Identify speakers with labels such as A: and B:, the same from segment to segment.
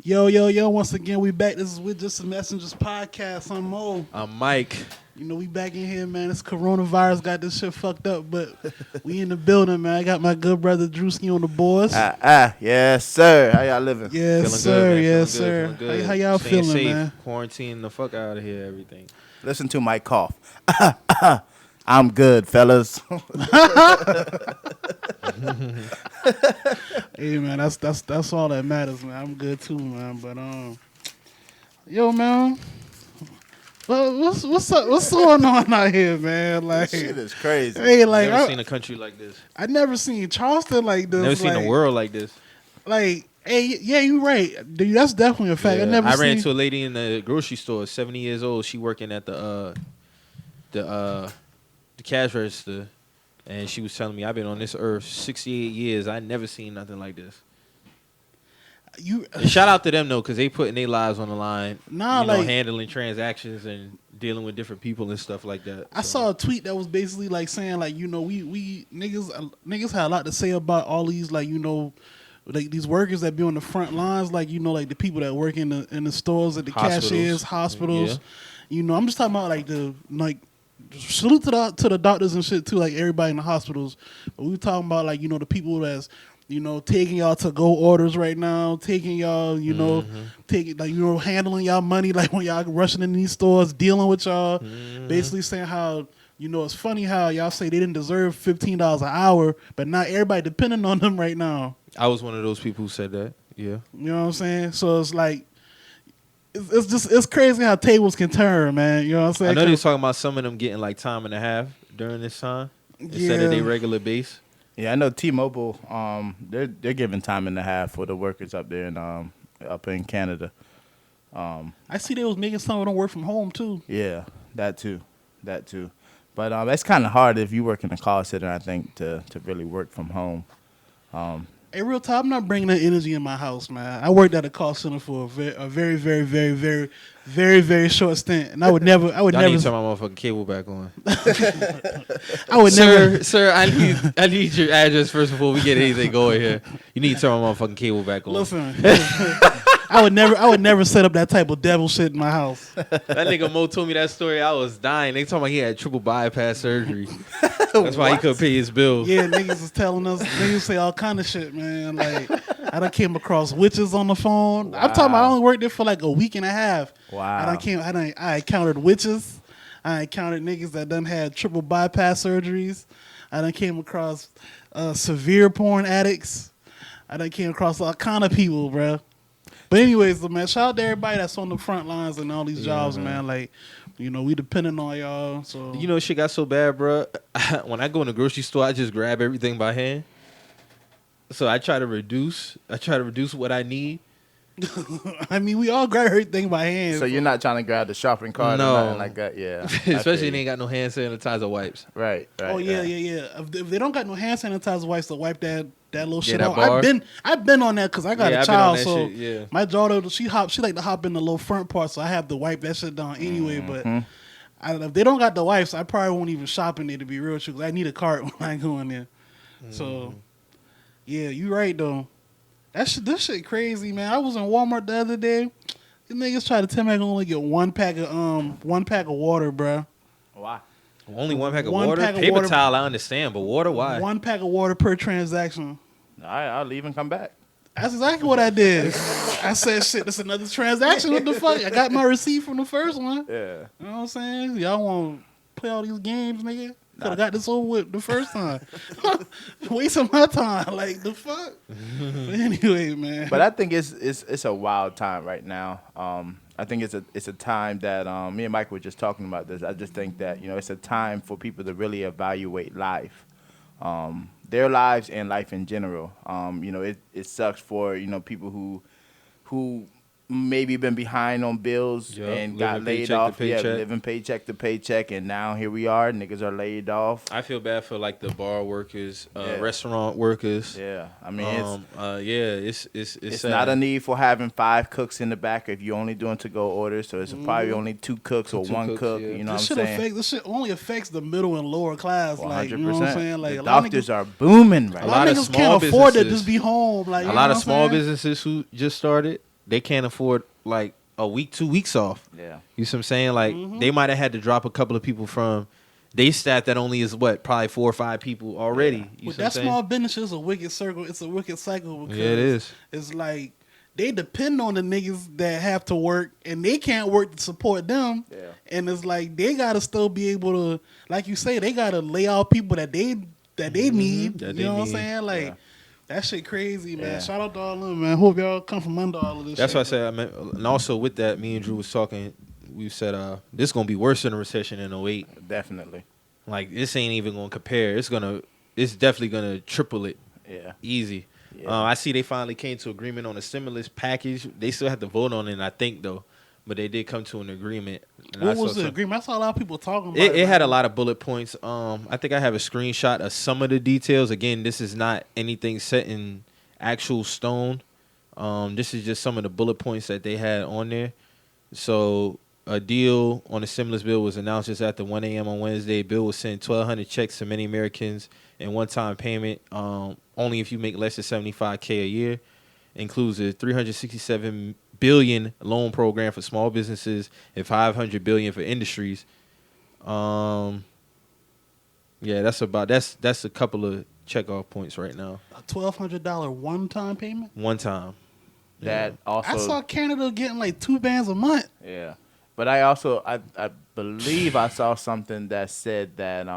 A: Yo, yo, yo, once again, we back. This is with Just the Messengers podcast. I'm Mo.
B: I'm Mike.
A: You know, we back in here, man. This coronavirus got this shit fucked up, but we in the building, man. I got my good brother Drewski on the boards.
C: Yes, sir. How y'all living?
A: Yes,
B: Feeling
A: sir.
B: good, man.
A: Yes,
B: Feeling
A: sir.
B: good, feeling good.
A: How y'all
B: Staying
A: feeling,
B: safe.
A: man?
B: Quarantine the fuck out of here, everything.
C: Listen to Mike cough. I'm good, fellas.
A: Hey, man, that's all that matters, man. I'm good too, man. But yo, man, what's up? What's going on out here, man? Like,
C: This shit is crazy.
A: hey, like,
B: Never seen a country like this.
A: I never seen Charleston like this.
B: Never seen
A: like,
B: a world like this.
A: Like, hey, yeah, you right. Dude, that's definitely a fact.
B: Yeah,
A: I never
B: I
A: seen.
B: ran into a lady in the grocery store, 70 years old. She working at the cash register, and she was telling me, I've been on this earth 68 years. I never seen nothing like this. And shout out to them though, because they putting their lives on the line.
A: Nah,
B: you know,
A: like,
B: handling transactions and dealing with different people and stuff like that.
A: I saw a tweet that was basically like saying, like, you know, we niggas had a lot to say about all these, like, you know, like these workers that be on the front lines, like, you know, like the people that work in the stores, at the cashiers, hospitals.
B: Yeah.
A: You know, I'm just talking about like salute to the doctors and shit too, like everybody in the hospitals. But we talking about, like, you know, the people that's, you know, taking y'all to go orders right now, taking y'all, you know, taking, like, you know, handling y'all money, like when y'all rushing in these stores, dealing with y'all, basically saying how, you know, it's funny how y'all say they didn't deserve $15 an hour, but not everybody depending on them right now.
B: I was one of those people who said that. Yeah.
A: You know what I'm saying? So it's like, it's crazy how tables can turn, man. You know what I'm saying?
B: I know they was talking about some of them getting like time and a half during this time instead of their regular base.
C: Yeah, I know T-Mobile. They're giving time and a half for the workers up there up in Canada.
A: I see they was making some of them work from home too.
C: Yeah, that too. But that's kind of hard if you work in a call center, I think, to really work from home.
A: Hey, real talk, I'm not bringing that energy in my house, man. I worked at a call center for a very, very, very, very, very, very short stint, and I would never.
B: Y'all need to turn my motherfucking cable back on.
A: I would never.
B: Sir, I need your address first before we get anything going here. You need to turn my motherfucking cable back on.
A: Listen, I would never set up that type of devil shit in my house.
B: That nigga Mo told me that story. I was dying. They told me he had triple bypass surgery. That's why he couldn't pay his bill.
A: Yeah, niggas is telling us. Niggas say all kind of shit, man. Like, I done came across witches on the phone. I'm talking about I only worked there for like a week and a half.
C: Wow.
A: I encountered witches. I encountered niggas that done had triple bypass surgeries. I done came across severe porn addicts. I done came across all kind of people, bro. But anyways, man, shout out to everybody that's on the front lines and all these jobs, man. Like, you know, we depending on y'all. So,
B: You know, shit got so bad, bro. When I go in the grocery store, I just grab everything by hand. So I try to reduce what I need.
A: I mean, we all grab everything by hand.
C: So you're not trying to grab the shopping cart
B: No.
C: or nothing like that? Yeah.
B: Especially if they ain't got no hand sanitizer wipes.
C: Right.
A: Oh yeah. If they don't got no hand sanitizer wipes to wipe that little shit
B: that
A: out.
B: bar.
A: I've been on that because I got
B: Yeah,
A: a
B: I've been on
A: child.
B: that
A: So
B: shit, yeah.
A: my daughter, she like to hop in the little front part, so I have to wipe that shit down anyway. But if they don't got the wipes, I probably won't even shop in there, to be real true. 'Cause I need a cart when I go in there. So yeah, you right though. This shit crazy, man. I was in Walmart the other day. These niggas try to tell me I can only get one pack of water, bro.
C: Wow.
B: Only one pack of
A: One
B: water?
A: pack of
B: Paper
A: water.
B: towel, I understand, but water, why?
A: One pack of water per transaction.
C: All right, I'll leave and come back.
A: That's exactly what I did. I said, shit, that's another transaction. What the fuck? I got my receipt from the first one.
C: Yeah.
A: You know what I'm saying? Y'all want to play all these games, nigga? Could have got this over with the first time. Wasting my time. Like, the fuck? But anyway, man.
C: But I think it's a wild time right now. I think it's a time that me and Mike were just talking about this. I just think that, you know, it's a time for people to really evaluate life, their lives and life in general. You know, it sucks for, you know, people who maybe been behind on bills and got laid off. Yeah, living paycheck to paycheck, and now here we are. Niggas are laid off.
B: I feel bad for like the bar workers, restaurant workers.
C: Yeah, I mean, it's
B: sad.
C: not a need for having 5 cooks in the back if you're only doing to-go orders. So it's probably only 2 cooks or 1 cook.
B: Yeah.
C: You know what I'm saying?
A: This shit only affects the middle and lower class.
C: 100%.
A: Like, you know what I'm saying? Like,
C: the
A: a lot of
C: doctors
A: niggas,
C: are booming right
A: a
C: now.
A: lot of
B: of
A: niggas
B: small
A: can't afford to
B: businesses-
A: just be home. Like,
B: A
A: you
B: lot
A: know
B: of
A: what
B: small
A: I'm saying?
B: businesses who just started, they can't afford like a week, 2 weeks off.
C: Yeah.
B: You see what I'm saying? Like they might have had to drop a couple of people from they staff that only is what, probably 4 or 5 people already.
C: Yeah.
B: You
A: With
B: see what I'm
A: that
B: saying?
A: small business is a wicked circle. It's a wicked cycle because
B: Yeah, it is.
A: it's like they depend on the niggas that have to work and they can't work to support them.
C: Yeah.
A: And it's like they gotta still be able to, like you say, they gotta lay out people that they need.
B: That
A: you
B: they
A: know what I'm
B: need.
A: saying? Like
C: Yeah.
A: that shit crazy, man.
C: Yeah.
A: Shout out to all of them, man. Hope y'all come from under all of this.
B: That's
A: shit.
B: what I said. I mean, and also with that, me and Drew was talking. We said this gonna be worse than a recession in '08.
C: Definitely.
B: Like this ain't even gonna compare. It's definitely gonna triple it.
C: Yeah.
B: Easy.
C: Yeah.
B: I see they finally came to agreement on a stimulus package. They still have to vote on it, I think, though. But they did come to an agreement. And I
A: What
B: saw
A: was the
B: some-
A: agreement? I saw a lot of people talking about
B: It had a lot of bullet points. I think I have a screenshot of some of the details. Again, this is not anything set in actual stone. This is just some of the bullet points that they had on there. So a deal on the stimulus bill was announced just after 1 a.m. on Wednesday. Bill will send 1,200 checks to many Americans in one-time payment, only if you make less than $75K a year. Includes a $367 billion loan program for small businesses and $500 billion for industries. Yeah, that's a couple of checkoff points right now.
A: a $1,200 one-time payment.
B: One time.
C: That also.
A: I saw Canada getting like 2 bands a month.
C: Yeah, but I believe I saw something that said that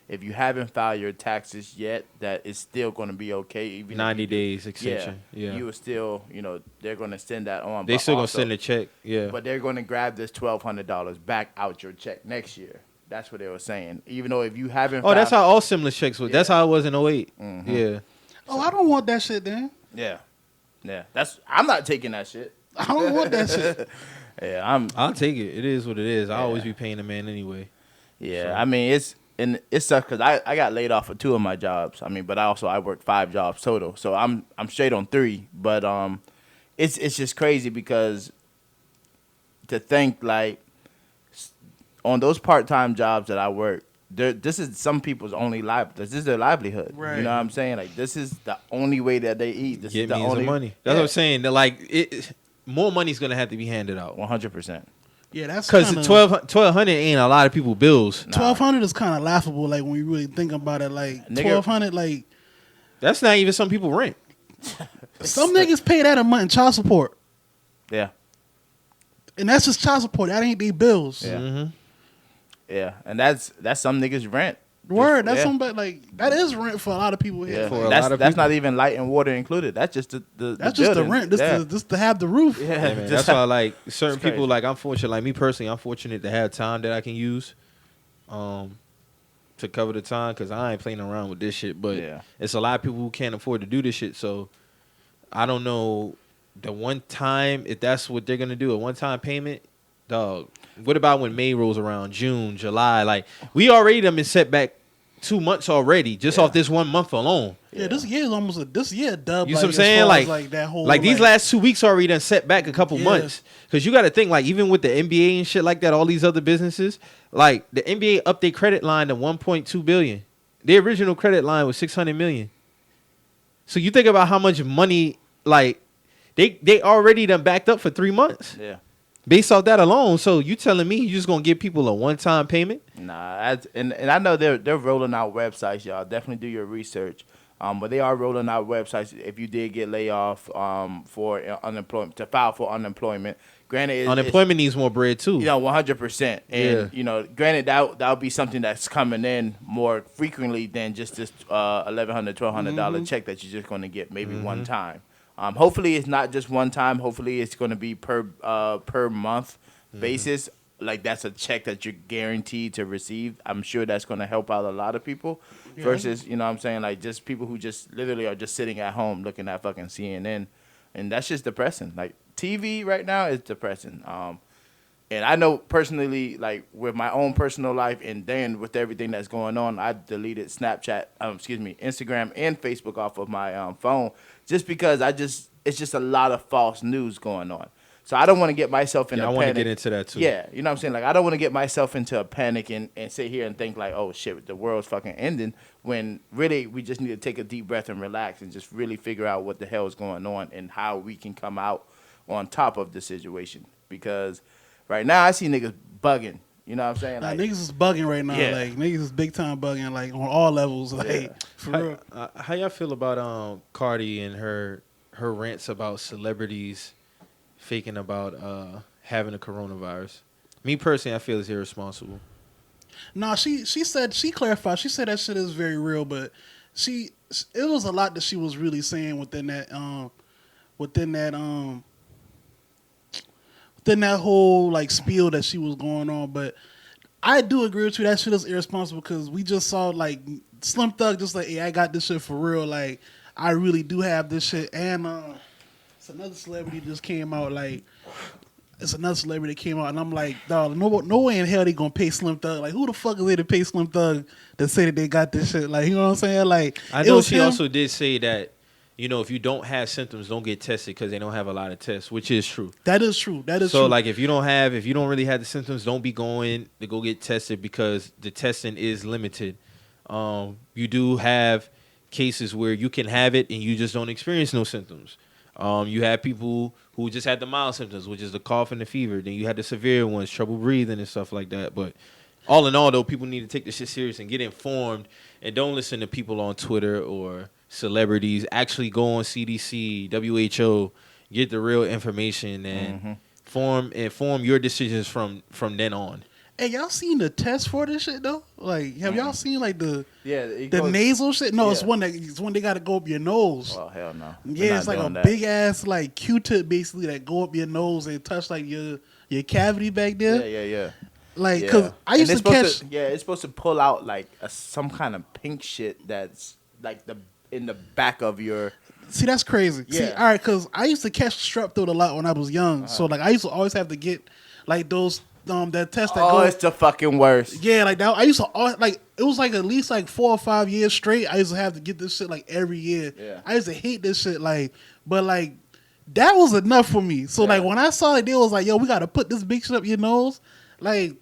C: if you haven't filed your taxes yet, that it's still going to be okay. Even
B: 90
C: if you do-
B: days extension. Yeah.
C: you will still, they're going to send that on.
B: They
C: but
B: still gonna
C: also-
B: send a check. Yeah.
C: But they're going to grab this $1,200 back out your check next year. That's what they were saying. Even though if you haven't.
B: Oh, that's
C: filed-
B: how all stimulus checks was. That's
C: Yeah.
B: how it was in '08.
C: Mhm.
B: Yeah.
A: Oh, I don't want that shit, then.
C: Yeah, yeah. I'm not taking that shit.
A: I don't want that shit.
C: Yeah,
B: I'll take it. It is what it is. I always
C: Yeah.
B: be paying the man anyway.
C: Yeah,
B: So-
C: I mean it sucks because I got laid off for 2 of my jobs. I mean, but I worked 5 jobs total, so I'm straight on 3. But it's just crazy because to think like on those part-time jobs that I work, this is some people's only this is their livelihood.
A: Right.
C: You know what I'm saying? Like this is the only way that they eat. This
B: Get
C: is the
B: me some
C: only
B: money. That's what I'm saying. They're like more money's gonna have to be handed out
C: 100%.
A: Yeah, that's
B: because
A: kinda,
B: 1,200 ain't a lot of people bills.
C: Nah.
A: 1,200 is kind of laughable. Like when you really think about it, like
C: Nigga-
A: 1,200, like
B: That's not even some people rent.
A: some niggas pay that a month in child support,
C: Yeah.
A: and that's just child support. That ain't their bills.
C: Yeah.
B: Mm-hmm.
C: Yeah, and that's some niggas rent.
A: Word, that's
C: Yeah.
A: somebody like that is rent for a lot of people here.
C: Yeah,
B: For a
C: that's
B: lot of
C: that's
B: people.
C: not even light and water included. That's just the
A: That's just the
C: building.
A: rent. This
C: yeah.
A: to have the roof.
C: Yeah,
B: Yeah, man.
C: just
B: That's why like certain
C: It's crazy.
B: people like I'm fortunate. Like me personally, I'm fortunate to have time that I can use, to cover the time because I ain't playing around with this shit. But
C: Yeah.
B: it's a lot of people who can't afford to do this shit. So I don't know the one time if that's what they're gonna do, a one time payment, dog. What about when May rolls around, June, July? Like we already done been set back 2 months already just
C: Yeah.
B: off this 1 month alone.
A: Yeah, this year is almost this year dub.
B: You
A: like,
B: see what I'm
A: as
B: saying?
A: far as,
B: Like
A: that whole
B: like these last 2 weeks already done set back a couple
A: Yeah.
B: months. Because you got to think like even with the NBA and shit like that, all these other businesses, like the NBA upped their credit line to 1.2 billion. The original credit line was 600 million. So you think about how much money like they already done backed up for 3 months
C: yeah.
B: based off that alone. So you telling me you just gonna give people a one time payment?
C: Nah, and I know they're rolling out websites, y'all. Definitely do your research. But they are rolling out websites if you did get laid off for unemployment to file for unemployment. Granted,
B: Unemployment needs more bread too.
C: You know, 100%. And
B: Yeah.
C: Granted that'll be something that's coming in more frequently than just this $1,100, $1,200 check that you're just going to get maybe one time. Hopefully it's not just one time. Hopefully it's going to be per month basis. Like that's a check that you're guaranteed to receive. I'm sure that's going to help out a lot of people versus, you know what I'm saying, like just people who just literally are just sitting at home looking at fucking CNN. And that's just depressing. Like TV right now is depressing. And I know personally, like with my own personal life and then with everything that's going on, I deleted Instagram and Facebook off of my phone just because it's just a lot of false news going on. So I don't want to get myself in
B: Yeah,
C: a
B: I
C: panic.
B: want to get into that too.
C: Yeah, you know what I'm saying? Like, I don't want to get myself into a panic and sit here and think like, oh, shit, the world's fucking ending, when really we just need to take a deep breath and relax and just really figure out what the hell is going on and how we can come out on top of the situation. Because right now I see niggas bugging. You know what I'm saying?
A: Nah,
C: Like,
A: niggas is bugging right now.
C: Yeah.
A: Like niggas is big time bugging. Like on all levels. Like
C: Yeah.
A: for real.
B: How y'all feel about Cardi and her rants about celebrities faking about having a coronavirus? Me personally, I feel it's irresponsible.
A: No, she said, she clarified. She said that shit is very real, but it was a lot that she was really saying within that whole like spiel that she was going on. But I do agree with you, that shit is irresponsible, because we just saw like Slim Thug just like, hey, I got this shit for real. Like I really do have this shit. And it's another celebrity just came out like. It's another celebrity that came out, and I'm like, dog, no way in hell they gonna pay Slim Thug. Like, who the fuck is they to pay Slim Thug to say that they got this shit? Like, you know what I'm saying? Like,
B: I
A: it
B: know
A: was
B: she
A: him.
B: also did say that, you know, if you don't have symptoms, don't get tested because they don't have a lot of tests, which is true.
A: That is true. That is
B: So
A: true.
B: like if you don't really have the symptoms, don't be going to go get tested because the testing is limited. You do have cases where you can have it and you just don't experience no symptoms. You have people who just had the mild symptoms, which is the cough and the fever. Then you had the severe ones, trouble breathing and stuff like that. But all in all, though, people need to take this shit serious and get informed, and don't listen to people on Twitter or celebrities. Actually go on CDC, WHO, get the real information, and inform your decisions from then on.
A: Hey, y'all seen the test for this shit though? Like, have y'all seen like the
C: it
A: the
C: goes-
A: nasal shit? No, it's
C: Yeah.
A: one they got to go up your nose.
C: Oh hell no. We're
A: Yeah,
C: not
A: it's like a
C: doing that.
A: big ass like Q-tip basically that go up your nose and touch like your cavity back there.
C: Yeah.
A: Like,
C: Yeah.
A: cause I
C: And
A: used
C: it's
A: to catch.
C: supposed it's supposed to pull out like some kind of pink shit that's like in the back of your.
A: See, that's crazy. See,
C: Yeah.
A: all right, because I used to catch strep throat a lot when I was young. So, like, I used to always have to get, like, those, that test that
C: Oh,
A: go.
C: it's the fucking worst.
A: Yeah, like, that. I used to, always, like, it was, like, at least, like, 4 or 5 years straight. I used to have to get this shit, like, every year.
C: Yeah.
A: I used to hate this shit, like, but, like, that was enough for me. So, like, when I saw it, they was like, yo, we got to put this big shit up your nose. Like,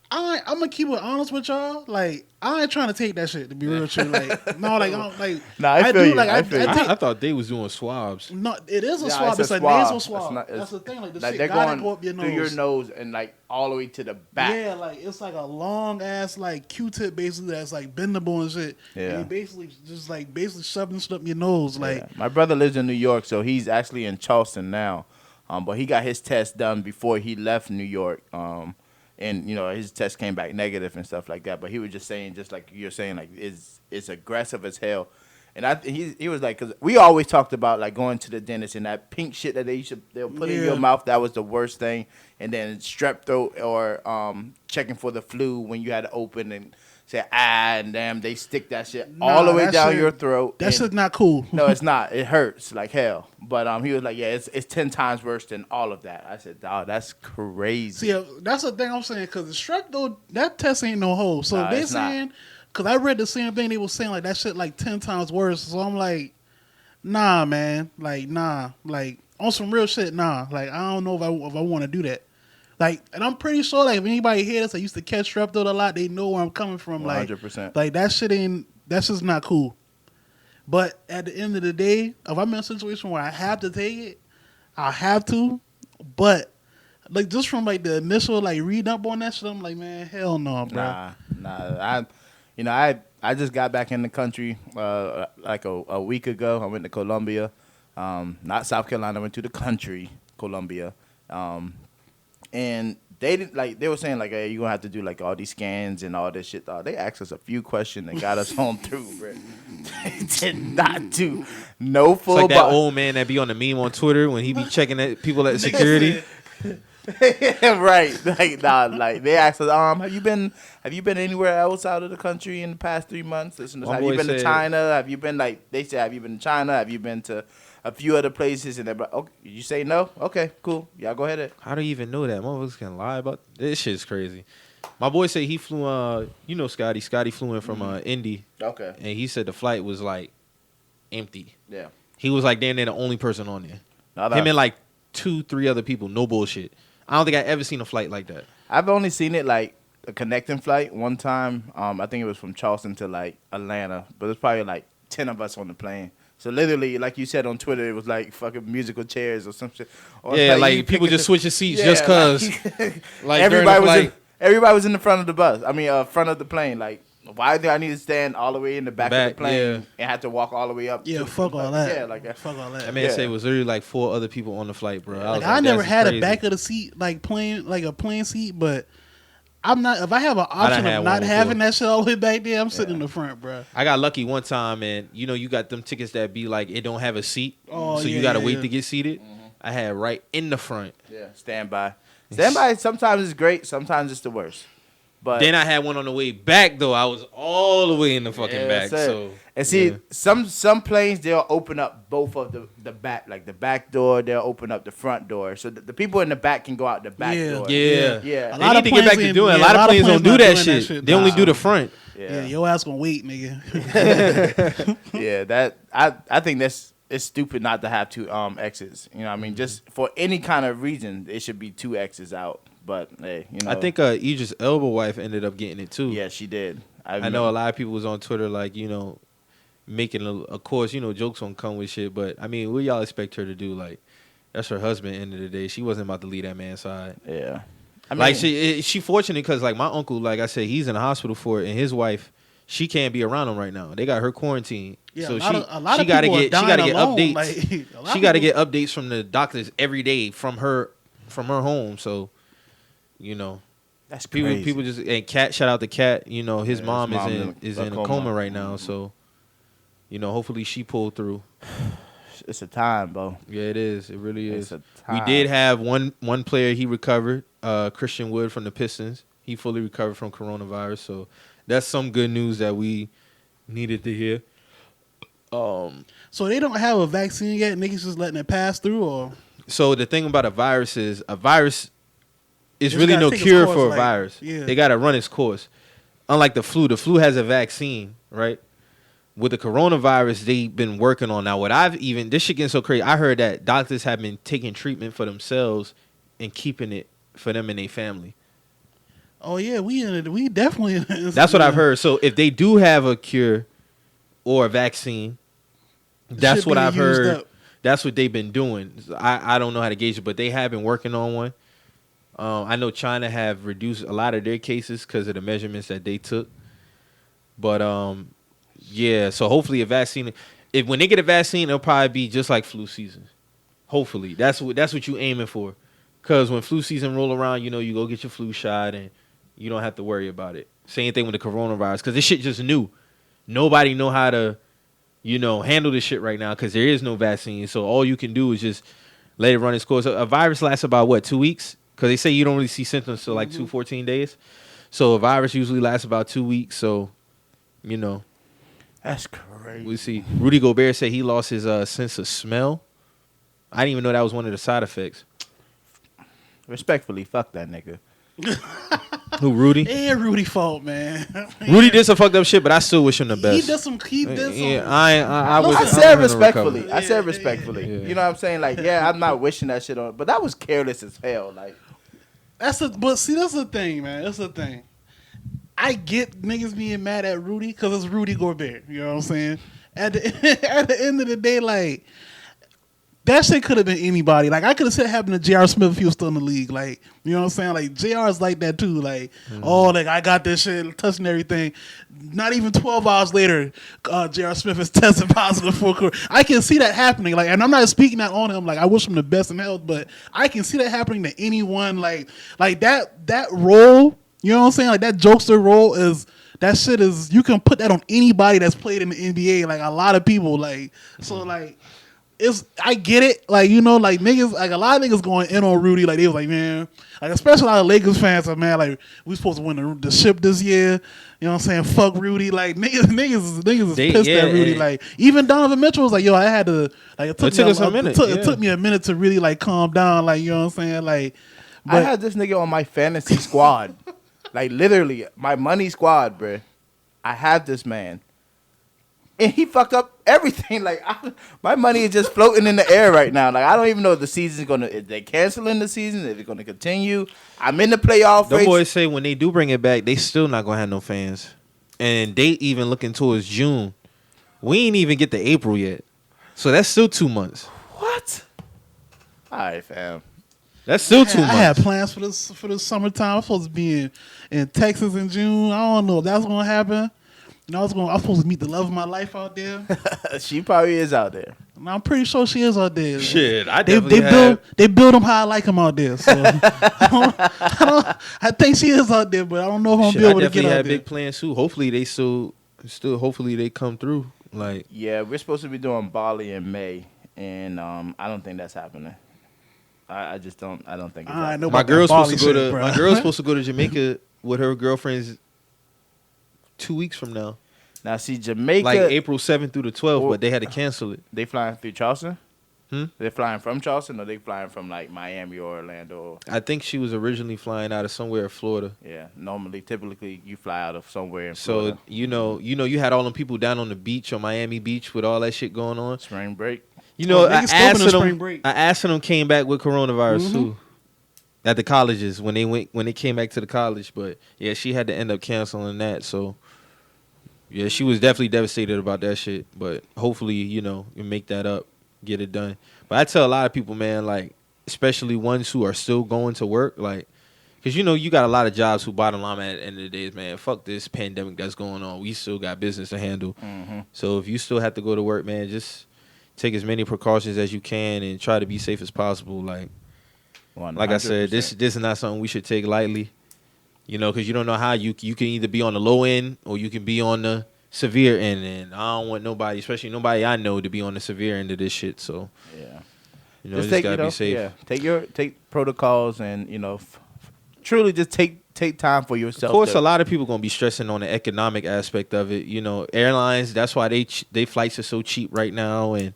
A: I'm gonna keep it honest with y'all. Like, I ain't trying to take that shit, to be real with you. Like, no, like, I don't, like,
C: Nah, I feel
A: do,
C: you.
A: like,
C: I feel you.
A: take,
B: I thought they was doing swabs.
A: no, it is a
C: Yeah,
A: swab. It's a
C: swab.
A: nasal
C: It's
A: swab.
C: not-
A: That's the thing. Like the
C: Like
A: shit
C: they're
A: gotta
C: going
A: go up your nose.
C: through your nose and like all the way to the back.
A: Yeah, like it's like a long ass like Q-tip basically that's like bendable and shit.
C: Yeah.
A: And you basically just like shoving shit up your nose. Like,
C: Yeah. My brother lives in New York, so he's actually in Charleston now. But he got his test done before he left New York. And you know his test came back negative and stuff like that. But he was just saying, just like you're saying, like it's aggressive as hell. And he was like, because we always talked about like going to the dentist and that pink shit that they'll put in
A: Yeah.
C: your mouth. That was the worst thing. And then strep throat or checking for the flu when you had to open and say and damn, they stick that shit all the
A: Nah,
C: way
A: that
C: down
A: shit-
C: your throat.
A: that
C: and-
A: shit's not cool.
C: no, it's not. It hurts like hell. But he was like, yeah, it's 10 times worse than all of that. I said, dog, that's crazy.
A: See, that's the thing I'm saying, because the strep though, that test ain't no hole. So
C: Nah,
A: they
C: it's not.
A: saying, because I read the same thing, they were saying like that shit like 10 times worse. So I'm like, nah, man, like nah, like on some real shit, nah. Like I don't know if I want to do that. Like, and I'm pretty sure like if anybody here that's I used to catch strep throat a lot, they know where I'm coming from. Like,
C: 100%.
A: like that shit ain't. That's just not cool. But at the end of the day, if I'm in a situation where I have to take it, I have to. But like just from like the initial like reading up on that shit, I'm like, man, hell no, bro.
C: Nah. I just got back in the country like a week ago. I went to Colombia, not South Carolina. I went to the country, Colombia, and they were saying like, hey, you gonna have to do like all these scans and all this shit. They asked us a few questions and got us on through, bro. They did not do no
B: It's
C: full.
B: like that
C: bo-
B: old man that be on the meme on Twitter when he be checking at people at security.
C: Right, like like they asked us, have you been anywhere else out of the country in the past 3 months? Listen,
B: My
C: have you
B: boy
C: been to
B: said-
C: China? Have you been they said, have you been to China? Have you been to a few other places? And they're like, okay, you say no? Okay, cool. Y'all go ahead.
B: How do you even know that? Motherfuckers can lie about this shit's crazy. My boy said he flew you know Scotty. Scotty flew in from Indy,
C: Okay.
B: and he said the flight was like empty.
C: Yeah.
B: He was like damn near the only person on there.
C: Now
B: Him and like 2-3 other people, no bullshit. I don't think I ever seen a flight like that.
C: I've only seen it like a connecting flight one time. I think it was from Charleston to like Atlanta, but it's probably like 10 of us on the plane. So literally, like you said on Twitter, it was like fucking musical chairs or some shit. Or
B: Yeah,
C: you
B: like people
C: pick
B: just
C: a-
B: switching seats
C: Yeah,
B: just cause. Like
C: everybody was
B: during
C: everybody was in the front of the bus. I mean, front of the plane. Like, why do I need to stand all the way in the back of the plane and have to walk all the way up?
A: Yeah,
C: to
A: fuck all that.
C: Yeah, like that.
A: Fuck all that.
B: That man
C: Yeah.
B: said it was literally like 4 other people on the flight, bro.
A: Like,
B: was
A: I never
B: that's
A: had
B: crazy.
A: a back of the seat like a plane seat, but I'm not. If I have an option
B: had
A: of
B: one
A: not
B: before.
A: having that shit all the way back there, I'm sitting in the front, bro.
B: I got lucky one time, and you got them tickets that be like it don't have a seat,
A: Oh,
B: so
A: yeah,
B: you gotta
A: yeah,
B: wait
A: yeah.
B: to get seated. I had right in the front.
C: Yeah, standby. Standby sometimes is great, sometimes it's the worst. But
B: Then I had one on the way back though. I was all the way in the fucking
C: Yeah,
B: back.
C: that's it.
B: So
C: and see,
B: yeah.
C: some planes they'll open up both of the back, like the back door. They'll open up the front door, so the people in the back can go out the back
A: Yeah.
C: door.
B: Yeah,
C: Yeah.
A: A
B: They
A: lot
B: need
A: of
B: to get back
A: planes
B: to
A: ain't-
B: doing it.
A: yeah,
B: A lot of planes don't
A: not
B: do
A: doing
B: that
A: that
B: shit.
A: shit.
B: They only
A: Nah.
B: do the front.
A: Yeah, your ass gonna wait, nigga.
C: Yeah, that I think it's stupid not to have 2 exits. You know, what I mean, just for any kind of reason, it should be 2 exits out. But hey, you know,
B: I think Idris Elba wife ended up getting it too.
C: yeah, she did.
B: I know a lot of people was on Twitter like making of course jokes on come with shit, but I mean, what y'all expect her to do? Like, that's her husband. End of the day, she wasn't about to leave that man's side.
C: Yeah, I mean,
B: Like she fortunate because like my uncle, like I said, he's in the hospital for it, and his wife, she can't be around him right now. They got her quarantined,
A: Yeah,
B: so
A: a lot
B: she
A: of
B: got to
A: people are
B: get
A: dying alone.
B: updates.
A: Like, a lot
B: She
A: of
B: got to
A: people-
B: get updates from the doctors every day from her home. So,
C: that's
B: people
C: crazy.
B: people just and Cat, shout out to Cat. His mom is in a coma right now.
C: Mhm.
B: So, hopefully she pulled through.
C: It's a time, bro.
B: Yeah, it is. It really
C: It's
B: is.
C: a
B: We
C: time.
B: did have one player. He recovered. Christian Wood from the Pistons. He fully recovered from coronavirus. So that's some good news that we needed to hear.
A: So they don't have a vaccine yet. Niggas just letting it pass through, or
B: So the thing about a virus is
A: It's
B: really
A: gotta
B: no
A: take its
B: cure
A: course,
B: for a
A: like,
B: virus.
A: yeah.
B: They got to run its course. Unlike the flu has a vaccine, right? With the coronavirus, they've been working on now. This shit getting so crazy. I heard that doctors have been taking treatment for themselves and keeping it for them and their family.
A: oh yeah, we definitely. In it.
B: That's what I've heard. So if they do have a cure or a vaccine, that's
A: Shit
B: what
A: being
B: I've
A: used
B: heard.
A: up.
B: That's what they've been doing. I don't know how to gauge it, but they have been working on one. I know China have reduced a lot of their cases because of the measurements that they took. But yeah, so hopefully a vaccine. When they get a vaccine, it'll probably be just like flu season. Hopefully, that's what you aiming for. Because when flu season roll around, you go get your flu shot and you don't have to worry about it. Same thing with the coronavirus because this shit just new. Nobody know how to, handle this shit right now because there is no vaccine. So all you can do is just let it run its course. A virus lasts about 2 weeks? Because they say you don't really see symptoms till like 14 days. So a virus usually lasts about 2 weeks. So,
C: That's crazy.
B: we see. Rudy Gobert said he lost his sense of smell. I didn't even know that was one of the side effects.
C: Respectfully, fuck that nigga.
B: Who, Rudy?
A: And Rudy fault, man.
B: Rudy did some fucked up shit, but I still wish him the
A: He
B: best.
A: did some. He did some.
B: Yeah, I
A: Listen,
B: wish.
C: I
A: I'm
C: said
B: him to
C: respectfully.
B: recover.
C: I said
A: Yeah,
C: respectfully.
B: yeah.
C: You know what I'm saying? Like, yeah, I'm not wishing that shit on, but that was careless as hell. Like,
A: But see, that's the thing, man. That's the thing. I get niggas being mad at Rudy because it's Rudy Gobert. You know what I'm saying? At the end of the day, like, that shit could have been anybody. Like, I could have said it happened to J.R. Smith if he was still in the league. Like, you know what I'm saying? Like, J.R. is like that too. Like, oh, like, I got this shit, touching everything. Not even 12 hours later, J.R. Smith is tested positive for COVID. I can see that happening. Like, and I'm not speaking that on him. Like, I wish him the best in health, but I can see that happening to anyone. Like that role, you know what I'm saying? Like, that jokester role that shit is, you can put that on anybody that's played in the NBA. Like, a lot of people. Like, so, like, I get it, like, like niggas, like a lot of niggas going in on Rudy, like they was like, man, like especially a lot of Lakers fans, like, man, like we supposed to win the ship this year, you know what I'm saying? Fuck Rudy, like niggas is pissed at Rudy, like even Donovan Mitchell was like, yo, I had to, like it took
B: us a minute,
A: it took me a minute to really like calm down, like, you know what I'm saying, like.
C: I
A: But
C: had this nigga on my fantasy squad, like literally my money squad, bruh. I have this man, and he fucked up everything. Like, my money is just floating in the air right now. Like, I don't even know if the season's gonna. If they canceling the season, if it's gonna continue. I'm in the playoff
B: The
C: race.
B: boys say when they do bring it back, they still not gonna have no fans, and they even looking towards June. We ain't even get to April yet. So that's still 2 months.
C: What? All right, fam.
B: That's still 2
A: I
B: months.
A: had plans for this summertime. I'm supposed to be in Texas in June. I don't know if that's gonna happen. And I'm supposed to meet the love of my life out there.
C: She probably is out there.
A: And I'm pretty sure she is out there.
B: Shit, I
A: They
B: definitely
A: they build them how I like them out there. So I think she is out there, but I don't know if I'm
B: Shit,
A: gonna
B: I
A: be able to
B: definitely
A: get out
B: had
A: there.
B: big plans too. Hopefully they still hopefully they come through. Like
C: Yeah, we're supposed to be doing Bali in May, and I don't think that's happening. I just don't. I don't think it's
A: I
C: happening.
A: know
B: my
A: about that
B: girl's supposed
A: Bali
B: to go
A: shit,
B: to
A: bro.
B: my girl's supposed to go to Jamaica with her girlfriends 2 weeks from now.
C: Now, see, Jamaica,
B: Like April 7th through the 12th,
C: Well-
B: but they had to cancel it.
C: they flying through Charleston?
B: Hmm?
C: They're flying from Charleston, or they flying from, like, Miami or Orlando?
B: I think she was originally flying out of somewhere in Florida.
C: Yeah, typically, you fly out of somewhere in
B: So
C: Florida.
B: you had all them people down on the beach on Miami Beach with all that shit going on.
C: Spring break.
B: You know,
A: Oh, niggas still been in spring break.
B: I asked them came back with coronavirus
A: Mhm.
B: too. At the colleges when they came back to the college, but yeah, she had to end up canceling that. So yeah, she was definitely devastated about that shit. But hopefully, you make that up, get it done. But I tell a lot of people, man, like especially ones who are still going to work, like, because you got a lot of jobs who bottom line at the end of the day is, man, fuck this pandemic that's going on. We still got business to handle.
C: Mm-hmm.
B: So if you still have to go to work, man, just take as many precautions as you can and try to be safe as possible. Like I said, this is not something we should take lightly. Because you don't know how you can either be on the low end or you can be on the severe end. And I don't want nobody, especially nobody I know, to be on the severe end of this shit. So
C: Yeah.
B: just gotta be safe.
C: Yeah, take protocols and truly just take time for yourself.
B: Of course,
C: to-
B: a lot of people gonna be stressing on the economic aspect of it. Airlines. That's why they flights are so cheap right now, and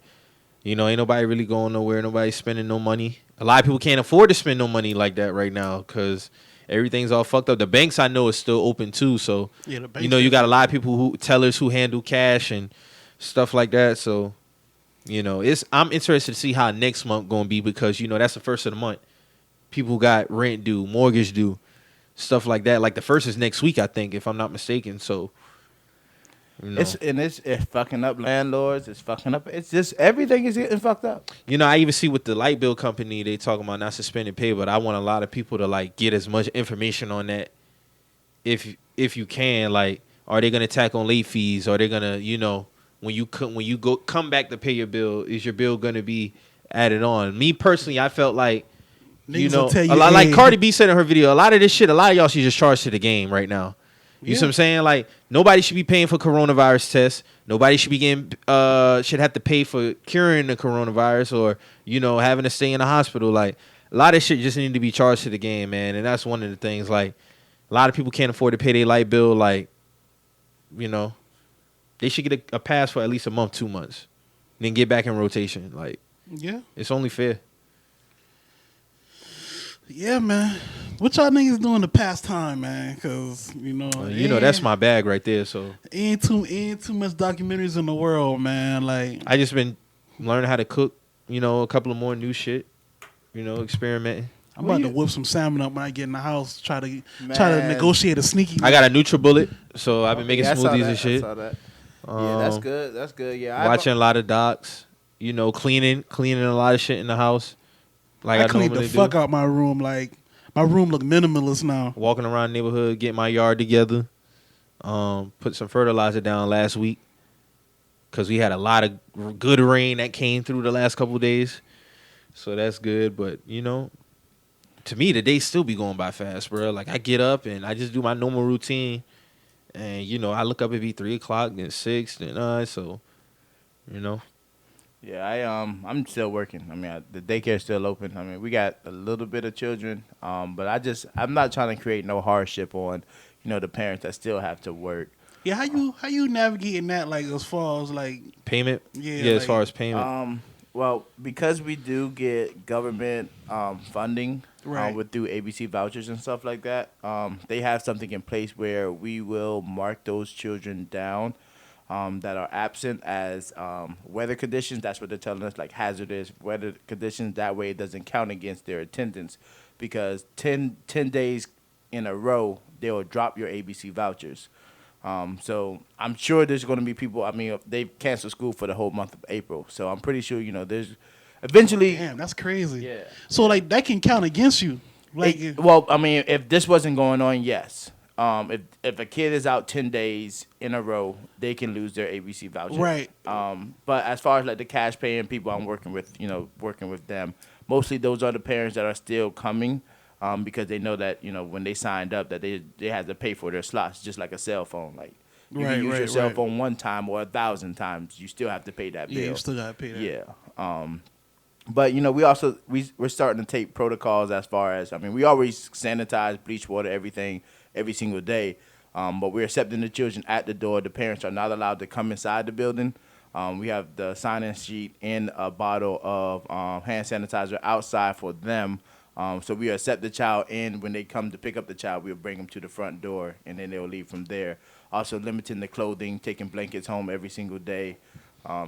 B: ain't nobody really going nowhere. Nobody's spending no money. A lot of people can't afford to spend no money like that right now because everything's all fucked up. The banks I know is still open too, so
A: Yeah, the banks
B: you got a lot of people tellers who handle cash and stuff like that. So I'm interested to see how next month gonna be because that's the first of the month. People got rent due, mortgage due, stuff like that. Like the first is next week, I think, if I'm not mistaken. So,
C: It's fucking up landlords. It's fucking up. It's just everything is getting fucked up.
B: I even see with the light bill company, they talking about not suspending pay, but I want a lot of people to like get as much information on that, if you can. Like, are they gonna tack on late fees? Are they gonna, when you come back to pay your bill, is your bill gonna be added on? Me personally, I felt like.
A: Niggas will tell you,
B: a lot, like
A: hey.
B: Cardi B said in her video, a lot of this shit, a lot of y'all should just charge to the game right now. You see what I'm saying? Like, nobody should be paying for coronavirus tests. Nobody should be getting, should have to pay for curing the coronavirus or, having to stay in the hospital. Like, a lot of shit just need to be charged to the game, man. And that's one of the things. Like, a lot of people can't afford to pay their light bill. Like, they should get a pass for at least a month, 2 months, then get back in rotation. Like,
A: Yeah.
B: it's only fair.
A: Yeah, man. What y'all niggas doing to pass time, man? Because
B: That's my bag right there. So
A: ain't too much documentaries in the world, man. Like
B: I just been learning how to cook. A couple of more new shit. Experimenting.
A: I'm about to whip some salmon up when I get in the house. Try to
C: Man.
A: negotiate a sneaky.
B: I got a NutriBullet, so I've been making
C: Yeah, I saw
B: smoothies
C: that,
B: and shit.
C: I saw that. Yeah, that's
B: Um,
C: good. That's good. Yeah,
B: Watching a lot of docs. Cleaning a lot of shit in the house. Like
A: I
B: I
A: cleaned
B: normally
A: the fuck
B: do.
A: out my room. Like my room look minimalist now.
B: Walking around the neighborhood, getting my yard together. Put some fertilizer down last week because we had a lot of good rain that came through the last couple of days. So that's good. But, to me, the day still be going by fast, bro. Like, I get up and I just do my normal routine. And, I look up, it be 3 o'clock, then 6, then 9. So,
C: Yeah, I'm still working. I mean, the daycare's still open. I mean, we got a little bit of children, but I'm not trying to create no hardship on, the parents that still have to work.
A: Yeah, how you navigating that? Like as far as like
B: payment?
A: Yeah,
B: as
A: like,
B: far as payment.
C: Well, because we do get government funding
A: Right.
C: through ABC vouchers and stuff like that, they have something in place where we will mark those children down that are absent as weather conditions. That's what they're telling us, like hazardous weather conditions. That way it doesn't count against their attendance because 10 days in a row, they'll drop your ABC vouchers. So I'm sure there's going to be people. I mean, they've canceled school for the whole month of April. So I'm pretty sure there's eventually.
A: Damn, that's crazy.
C: Yeah.
A: So like that can count against you. Like
C: Well, I mean, if this wasn't going on, yes. If a kid is out 10 days in a row, they can lose their ABC voucher.
A: Right.
C: But as far as like the cash paying people I'm working with, working with them, mostly those are the parents that are still coming, because they know that when they signed up that they had to pay for their slots, just like a cell phone. Like you can use your cell phone one time or 1,000 times, you still have to pay that bill.
A: Yeah, you still gotta pay that.
C: Yeah. But we're starting to take protocols as far as, I mean, we always sanitize, bleach water, everything every single day. But we're accepting the children at the door. The parents are not allowed to come inside the building. We have the sign-in sheet and a bottle of hand sanitizer outside for them. So we accept the child, and when they come to pick up the child, we'll bring them to the front door, and then they'll leave from there. Also limiting the clothing, taking blankets home every single day.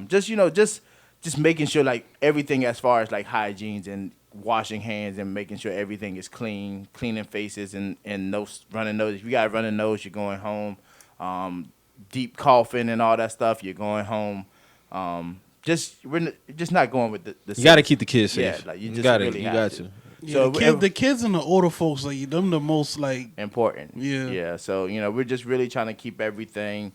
C: Just making sure like everything as far as like hygienes and washing hands and making sure everything is clean, cleaning faces and no running nose. If you got a running nose, you're going home. Deep coughing and all that stuff, you're going home. We're just not going with the
B: You got to keep the kids safe.
C: Yeah, like
B: you got to.
A: Yeah,
C: So
A: the kids and the older folks, like them, the most like
C: important.
A: Yeah.
C: Yeah. So we're just really trying to keep everything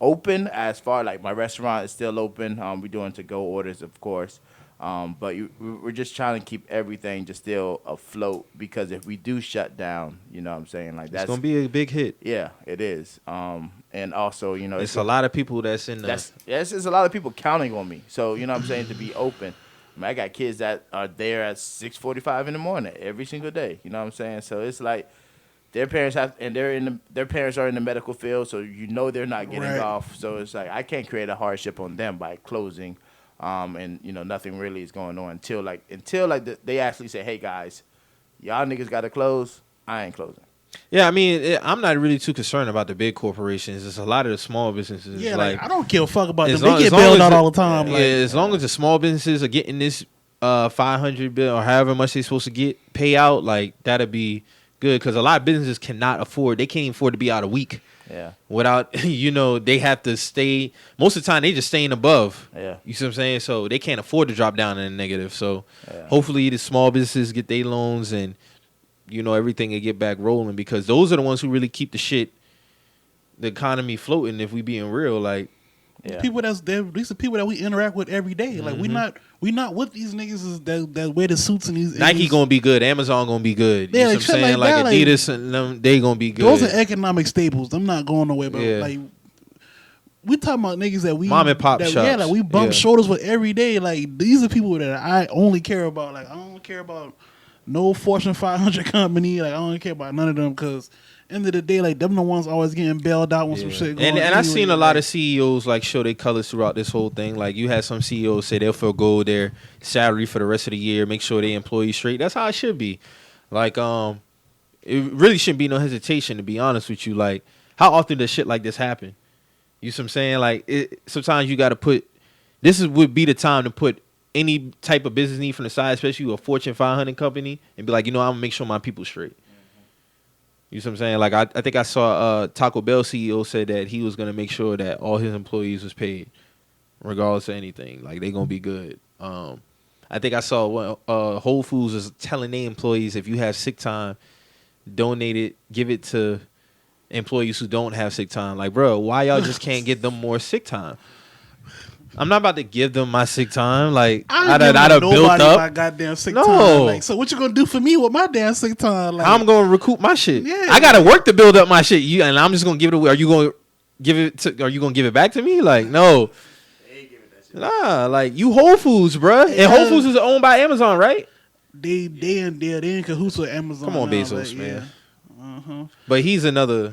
C: open. As far like my restaurant is still open. We're doing to-go orders, of course. But we're just trying to keep everything just still afloat, because if we do shut down, you know what I'm saying, like that's
B: It's gonna be a big hit.
C: Yeah, it is. And also,
B: It's a lot of people that's in the.
C: It's a lot of people counting on me. So you know what I'm saying, to be open. I mean, I got kids that are there at 6:45 in the morning every single day. You know what I'm saying? So it's like their parents their parents are in the medical field, so they're not getting off. So it's like I can't create a hardship on them by closing. And nothing really is going on until they actually say, hey guys, y'all niggas gotta close. I ain't closing.
B: Yeah, I mean, I'm not really too concerned about the big corporations. It's a lot of the small businesses.
A: Yeah, like I don't give a fuck about them.
B: They
A: get bailed out all the time.
B: Yeah, as long as the small businesses are getting this $500 billion or however much they're supposed to get payout, like that'd be good, because a lot of businesses cannot afford. They can't even afford to be out a week.
C: Yeah.
B: Without they have to stay. Most of the time, they just staying above.
C: Yeah.
B: You see what I'm saying? So they can't afford to drop down in the negative. So hopefully the small businesses get their loans and everything will get back rolling, because those are the ones who really keep the economy floating. If we being real, like
A: people these are people that we interact with every day. Like we not with these niggas that wear the suits and these.
B: Nike gonna be good. Amazon gonna be good.
A: Yeah,
B: you know what I'm saying? Like Adidas and them, they gonna be good.
A: Those are economic staples. Them not going nowhere. But like we talking about niggas that we
B: mom and pop shops.
A: Yeah, like we bump shoulders with every day. Like these are people that I only care about. Like I don't care about no Fortune 500 company. Like I don't care about none of them, because end of the day, like them the ones always getting bailed out when some shit going on.
B: And I've seen a lot of CEOs like show their colors throughout this whole thing. Like you had some CEOs say they'll forego their salary for the rest of the year, make sure their employees straight. That's how it should be. Like it really shouldn't be no hesitation, to be honest with you. Like how often does shit like this happen? You see what I'm saying? Like sometimes you got to put. Would be the time to put any type of business need from the side, especially a Fortune 500 company, and be like, I'm gonna make sure my people straight. You see what I'm saying? Like I think I saw Taco Bell CEO said that he was gonna make sure that all his employees was paid, regardless of anything. Like they gonna be good. I think I saw Whole Foods is telling their employees, if you have sick time, donate it, give it to employees who don't have sick time. Like, bro, why y'all just can't get them more sick time? I'm not about to give them my sick time. Like I done built up
A: my goddamn sick time. Like, so what you gonna do for me with my damn sick time? Like,
B: I'm gonna recoup my shit.
A: Yeah.
B: I gotta work to build up my shit. And I'm just gonna give it away. Are you gonna give it back to me? Like, no. Nah, like you Whole Foods, bruh. And Whole Foods is owned by Amazon, right?
A: They in cahoots with Amazon.
B: Come on,
A: now,
B: Bezos,
A: like,
B: man.
A: Uh-huh.
B: But he's another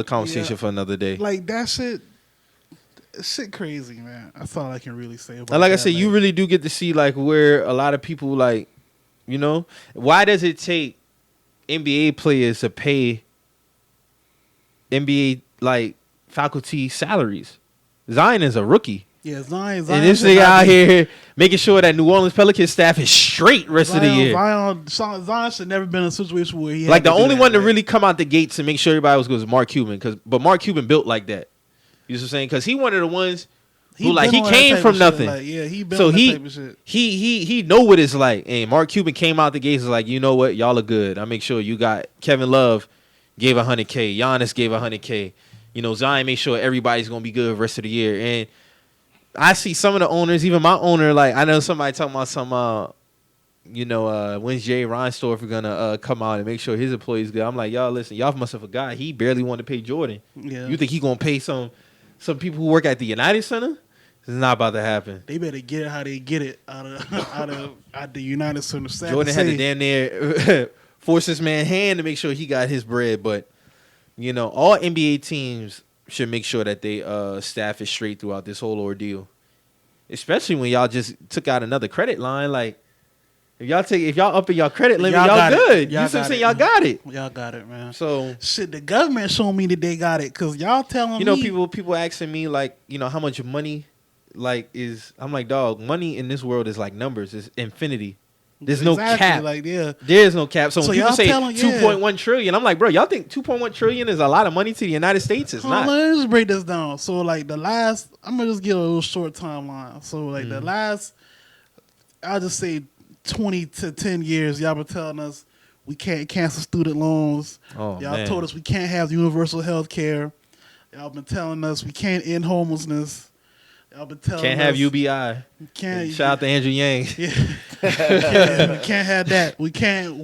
B: conversation for another day.
A: Like that shit crazy, man. That's all I can really say about
B: And like
A: that.
B: I said, you really do get to see like where a lot of people like, why does it take NBA players to pay NBA like faculty salaries? Zion is a rookie.
A: Yeah, Zion.
B: And this
A: should
B: nigga
A: not
B: out
A: be-
B: here making sure that New Orleans Pelicans staff is straight rest of the year.
A: Zion should never been in a situation where he
B: Like
A: had
B: the
A: to do
B: only
A: that,
B: one to
A: like-
B: really come out the gates and make sure everybody was good was Mark Cuban, but Mark Cuban built like that. You know what I'm saying? Because he one of the ones who like
A: been
B: he
A: on that
B: came
A: type
B: from
A: of shit,
B: nothing.
A: like, yeah, he been
B: So
A: on that
B: he
A: type of shit.
B: he know what it's like. And Mark Cuban came out the gates is like, you know what, y'all are good. I make sure you got Kevin Love gave $100K, Giannis gave $100K. You know, Zion made sure everybody's gonna be good the rest of the year. And I see some of the owners, even my owner, like I know somebody talking about some when's Jay Reinsdorf gonna come out and make sure his employees good. I'm like, y'all listen, y'all must have forgot he barely wanted to pay Jordan.
A: Yeah.
B: You think he gonna pay some people who work at the United Center? It's not about to happen.
A: They better get it how they get it out of the United Center. Sad
B: Jordan
A: to
B: had
A: say.
B: to damn near force this man hand to make sure he got his bread. But you know, all NBA teams should make sure that they staff is straight throughout this whole ordeal. Especially when y'all just took out another credit line. Like if y'all up in y'all credit limit, y'all
A: got it.
B: good.
A: Y'all
B: You see what I'm
A: got
B: saying?
A: it.
B: Y'all got it.
A: Y'all got it, man.
B: So
A: Shit, the government showing me that they got it because y'all telling
B: you know,
A: me
B: people asking me like, you know, how much money like is. I'm like, dog, money in this world is like numbers. It's infinity. There's no
A: Exactly,
B: cap.
A: Like, yeah.
B: There's no cap. So
A: So
B: when people
A: y'all
B: say
A: telling- yeah.
B: 2.1 trillion, I'm like, bro, y'all think 2.1 trillion is a lot of money to the United States? It's
A: Hold on,
B: not.
A: let's just break this down. So, like, I'm gonna just give a little short timeline. So, like, the last, I'll just say 20 to 10 years, y'all been telling us we can't cancel student loans.
B: Oh,
A: Y'all
B: man.
A: told us we can't have universal health care. Y'all been telling us we can't end homelessness. Y'all been telling
B: Can't
A: us
B: have UBI.
A: we can't.
B: Shout out to Andrew Yang.
A: Yeah. Yeah, we can't have that. We can't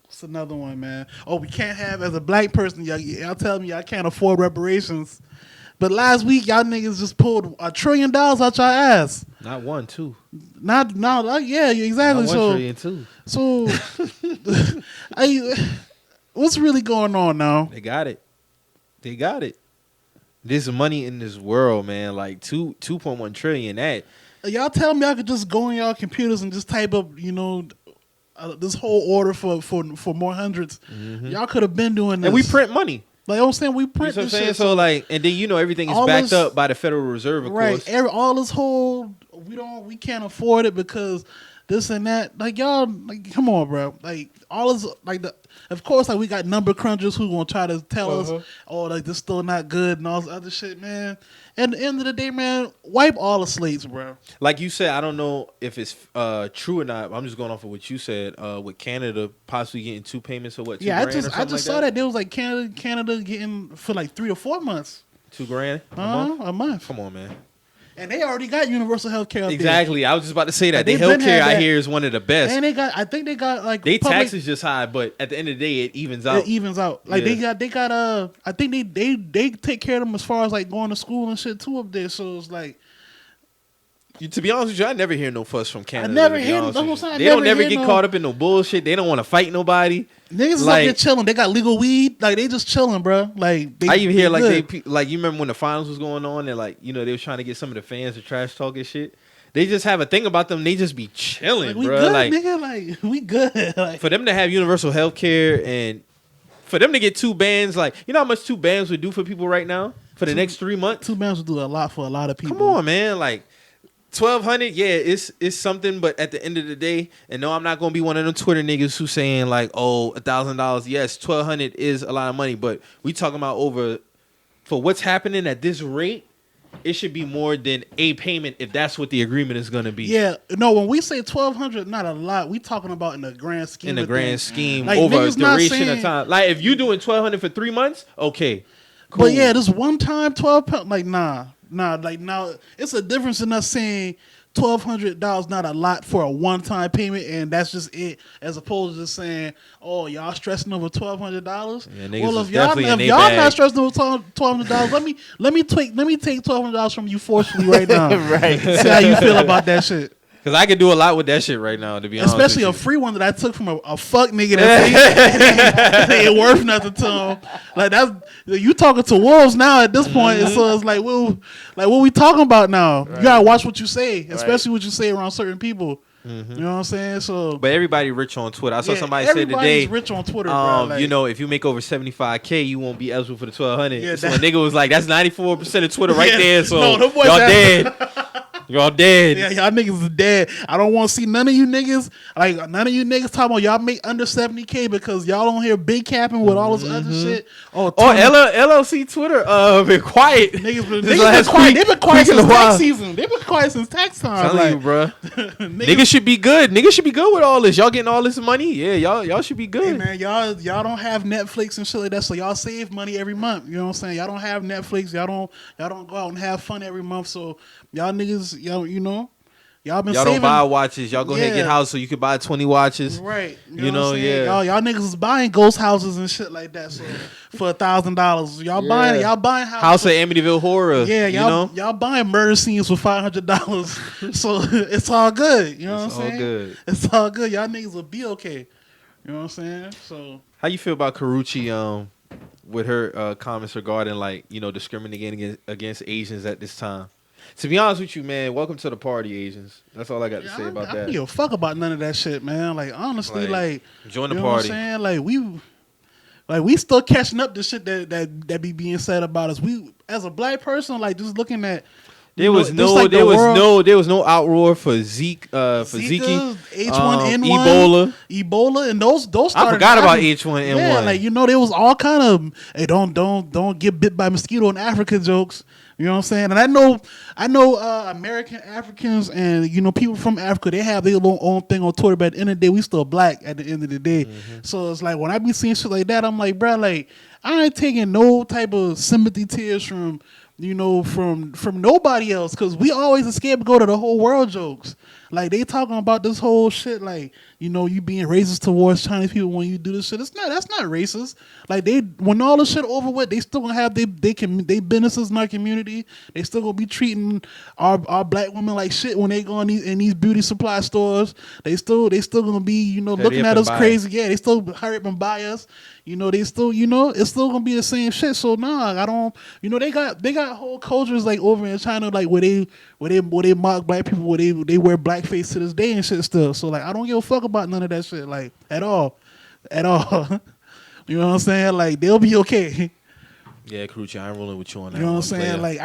A: what's another one, man? Oh, we can't have as a black person, y'all telling me y'all can't afford reparations. But last week y'all niggas just pulled $1 trillion out your ass.
B: Not one, two.
A: Not yeah, exactly.
B: Not 1 trillion, two.
A: So what's really going on now?
B: They got it. They got it. There's money in this world, man. Like 2.1 trillion. That
A: Y'all telling me I could just go on y'all computers and just type up, this whole order for more hundreds. Y'all could have been doing this.
B: and we print money.
A: Like I'm saying, we
B: You know
A: print
B: what I'm
A: this
B: saying?
A: shit.
B: So like, and then you know everything is
A: All
B: backed
A: this-
B: up by the Federal Reserve, of
A: right,
B: course.
A: all this whole we can't afford it because this and that. Like y'all, like come on, bro. Like all this, like of course, like we got number crunchers who gonna try to tell us, oh, like this still not good and all this other shit, man. At the end of the day, man, wipe all the slates, bro.
B: Like you said, I don't know if it's true or not. I'm just going off of what you said. With Canada possibly getting 2 payments or what?
A: Yeah, I
B: $2,000 or
A: just
B: something
A: saw
B: like
A: that there was like Canada getting for like 3 or 4 months,
B: $2,000 a month.
A: a month,
B: Come on, man.
A: and they already got universal health care.
B: Exactly. I was just about to say that.
A: They
B: The
A: been
B: healthcare
A: had
B: I
A: that.
B: hear is one of the best.
A: And I think they got like
B: They
A: public-
B: taxes just high, but at the end of the day, it evens out.
A: It evens out. Like
B: Yeah.
A: they got I think they take care of them as far as like going to school and shit too up there. So it's like
B: To be honest with you, I never hear no fuss from Canada.
A: never
B: to be
A: hear-
B: honest
A: that's
B: with
A: what I'm
B: you.
A: saying, I
B: They don't
A: never
B: never
A: hear
B: get
A: no-
B: caught up in no bullshit. They don't want to fight nobody.
A: niggas is
B: Like-
A: up there chilling. They got legal weed. Like they just chilling, bro. Like they,
B: I even hear like
A: good.
B: like you remember when the finals was going on and like they was trying to get some of the fans to trash talk and shit. They just have a thing about them. They just be chilling,
A: Like, we
B: bro.
A: good,
B: Like
A: nigga. Like we good. Like
B: for them to have universal health care and for them to get 2 bans, like you know how much 2 bans would do for people right now for the next 3 months.
A: 2 bands will do a lot for a lot of people.
B: Come on, man. Like 1,200, yeah, it's something. But at the end of the day, and no, I'm not gonna be one of them Twitter niggas who saying like, oh, $1,000. Yes, 1,200 is a lot of money, but we talking about over for what's happening at this rate. It should be more than a payment if that's what the agreement is gonna be.
A: Yeah, no. When we say 1,200, not a lot. We talking about in the grand scheme.
B: In the
A: of
B: grand
A: things.
B: scheme,
A: Like,
B: over a
A: niggas not
B: duration
A: saying-
B: of time. Like if you doing 1,200 for 3 months, okay, cool.
A: But yeah, this one time £12, like nah. Like now, it's a difference in us saying $1,200 not a lot for a one time payment, and that's just it, as opposed to just saying, "Oh, y'all stressing over $1,200."
B: Yeah, niggas
A: Well,
B: is
A: if y'all
B: definitely in they
A: not
B: bag.
A: stressing over $1,200, let me take $1,200 from you forcefully right now.
C: Right.
A: See how you feel about that shit.
B: Because I could do a lot with that shit right now, to be honest.
A: Especially a
B: with you.
A: free one that I took from a fuck nigga that ain't worth nothing to him. Like that's you talking to wolves now at this point.
B: Mm-hmm.
A: So it's like, well, like what we talking about now? You gotta watch what you say, especially what you say around certain people. You know what I'm saying? So,
B: But everybody rich on Twitter. I saw
A: yeah,
B: somebody say
A: everybody's
B: today,
A: rich on Twitter, bro. Like,
B: you know, if you make over 75K, you won't be eligible for the 1200.
A: Yeah,
B: so
A: that-
B: a nigga was like, that's 94% of Twitter right
A: Yeah.
B: there. So
A: No, them boys
B: y'all
A: have-
B: dead. Y'all dead.
A: yeah, y'all niggas is dead. I don't want to see none of you niggas. Like none of you niggas talking about y'all make under 70K because y'all don't hear big capping with all this other shit. Oh,
B: Oh,
A: 20
B: LLC Twitter been quiet.
A: Niggas been,
B: This
A: niggas
B: last
A: been quiet.
B: week-
A: They've been quiet
B: week in a
A: since tax
B: while.
A: season. They've been quiet since tax time.
B: Telling
A: Like,
B: you, bro.
A: niggas,
B: Niggas should be good. Niggas should be good with all this. Y'all getting all this money? Yeah, y'all should be
A: hey
B: good.
A: man, y'all don't have Netflix and shit like that, so y'all save money every month. You know what I'm saying? Y'all don't have Netflix. Y'all don't go out and have fun every month. So y'all niggas, y'all you know, y'all been
B: Y'all
A: saving.
B: don't buy watches. Y'all go ahead and get
A: Yeah.
B: house so you could buy 20 watches.
A: Right,
B: You know,
A: what I'm saying?
B: yeah.
A: Y'all niggas is buying ghost houses and shit like that. So for $1,000, y'all
B: Yeah.
A: buying
B: House
A: houses.
B: of Amityville Horror.
A: Yeah,
B: you
A: y'all
B: know?
A: y'all buying murder scenes for $500. So it's all good. You know
B: It's
A: what I'm
B: all
A: saying?
B: good.
A: It's all good. Y'all niggas will be okay. You know what I'm saying? So
B: How you feel about Karuchi with her comments regarding like, you know, discriminating against Asians at this time? To be honest with you, man, welcome to the party, Asians. That's all I got to say about
A: I don't
B: that.
A: give a fuck about none of that shit, man. Like honestly, like
B: join the
A: you know what I'm
B: party.
A: saying? Like we still catching up to shit that be being said about us. We as a black person, like just looking at
B: There was no outroar for Zeke
A: Zika,
B: H1N1,
A: H1N1, Ebola, and those
B: I
A: started.
B: forgot about
A: Africa.
B: H1N1.
A: Yeah, like you know, there was all kind of hey, don't get bit by mosquito in Africa jokes. You know what I'm saying? And I know American Africans and you know people from Africa. They have their own thing on Twitter. But at the end of the day, we still black. At the end of the day, so it's like when I be seeing shit like that, I'm like, bro, like I ain't taking no type of sympathy tears from. You know, from nobody else, because we always escape to go to the whole world jokes. Like they talking about this whole shit, like you know, you being racist towards Chinese people when you do this shit. That's not racist. Like when all this shit over with, they still gonna have they businesses in our community. They still gonna be treating our black women like shit when they go in these beauty supply stores. They still gonna be you know
B: Hurry
A: looking
B: up
A: at
B: and
A: us
B: buy
A: crazy. Yeah, they still hurry up and buy us. You know, they still, you know, it's still gonna be the same shit. So nah, I don't. You know, they got whole cultures like over in China, like where they mock black people, where they wear blackface to this day and shit still. So like, I don't give a fuck about none of that shit, like at all. You know what I'm saying? Like they'll be okay.
B: Yeah, Karuchi, I'm rolling with you on that.
A: You know what I'm saying? Like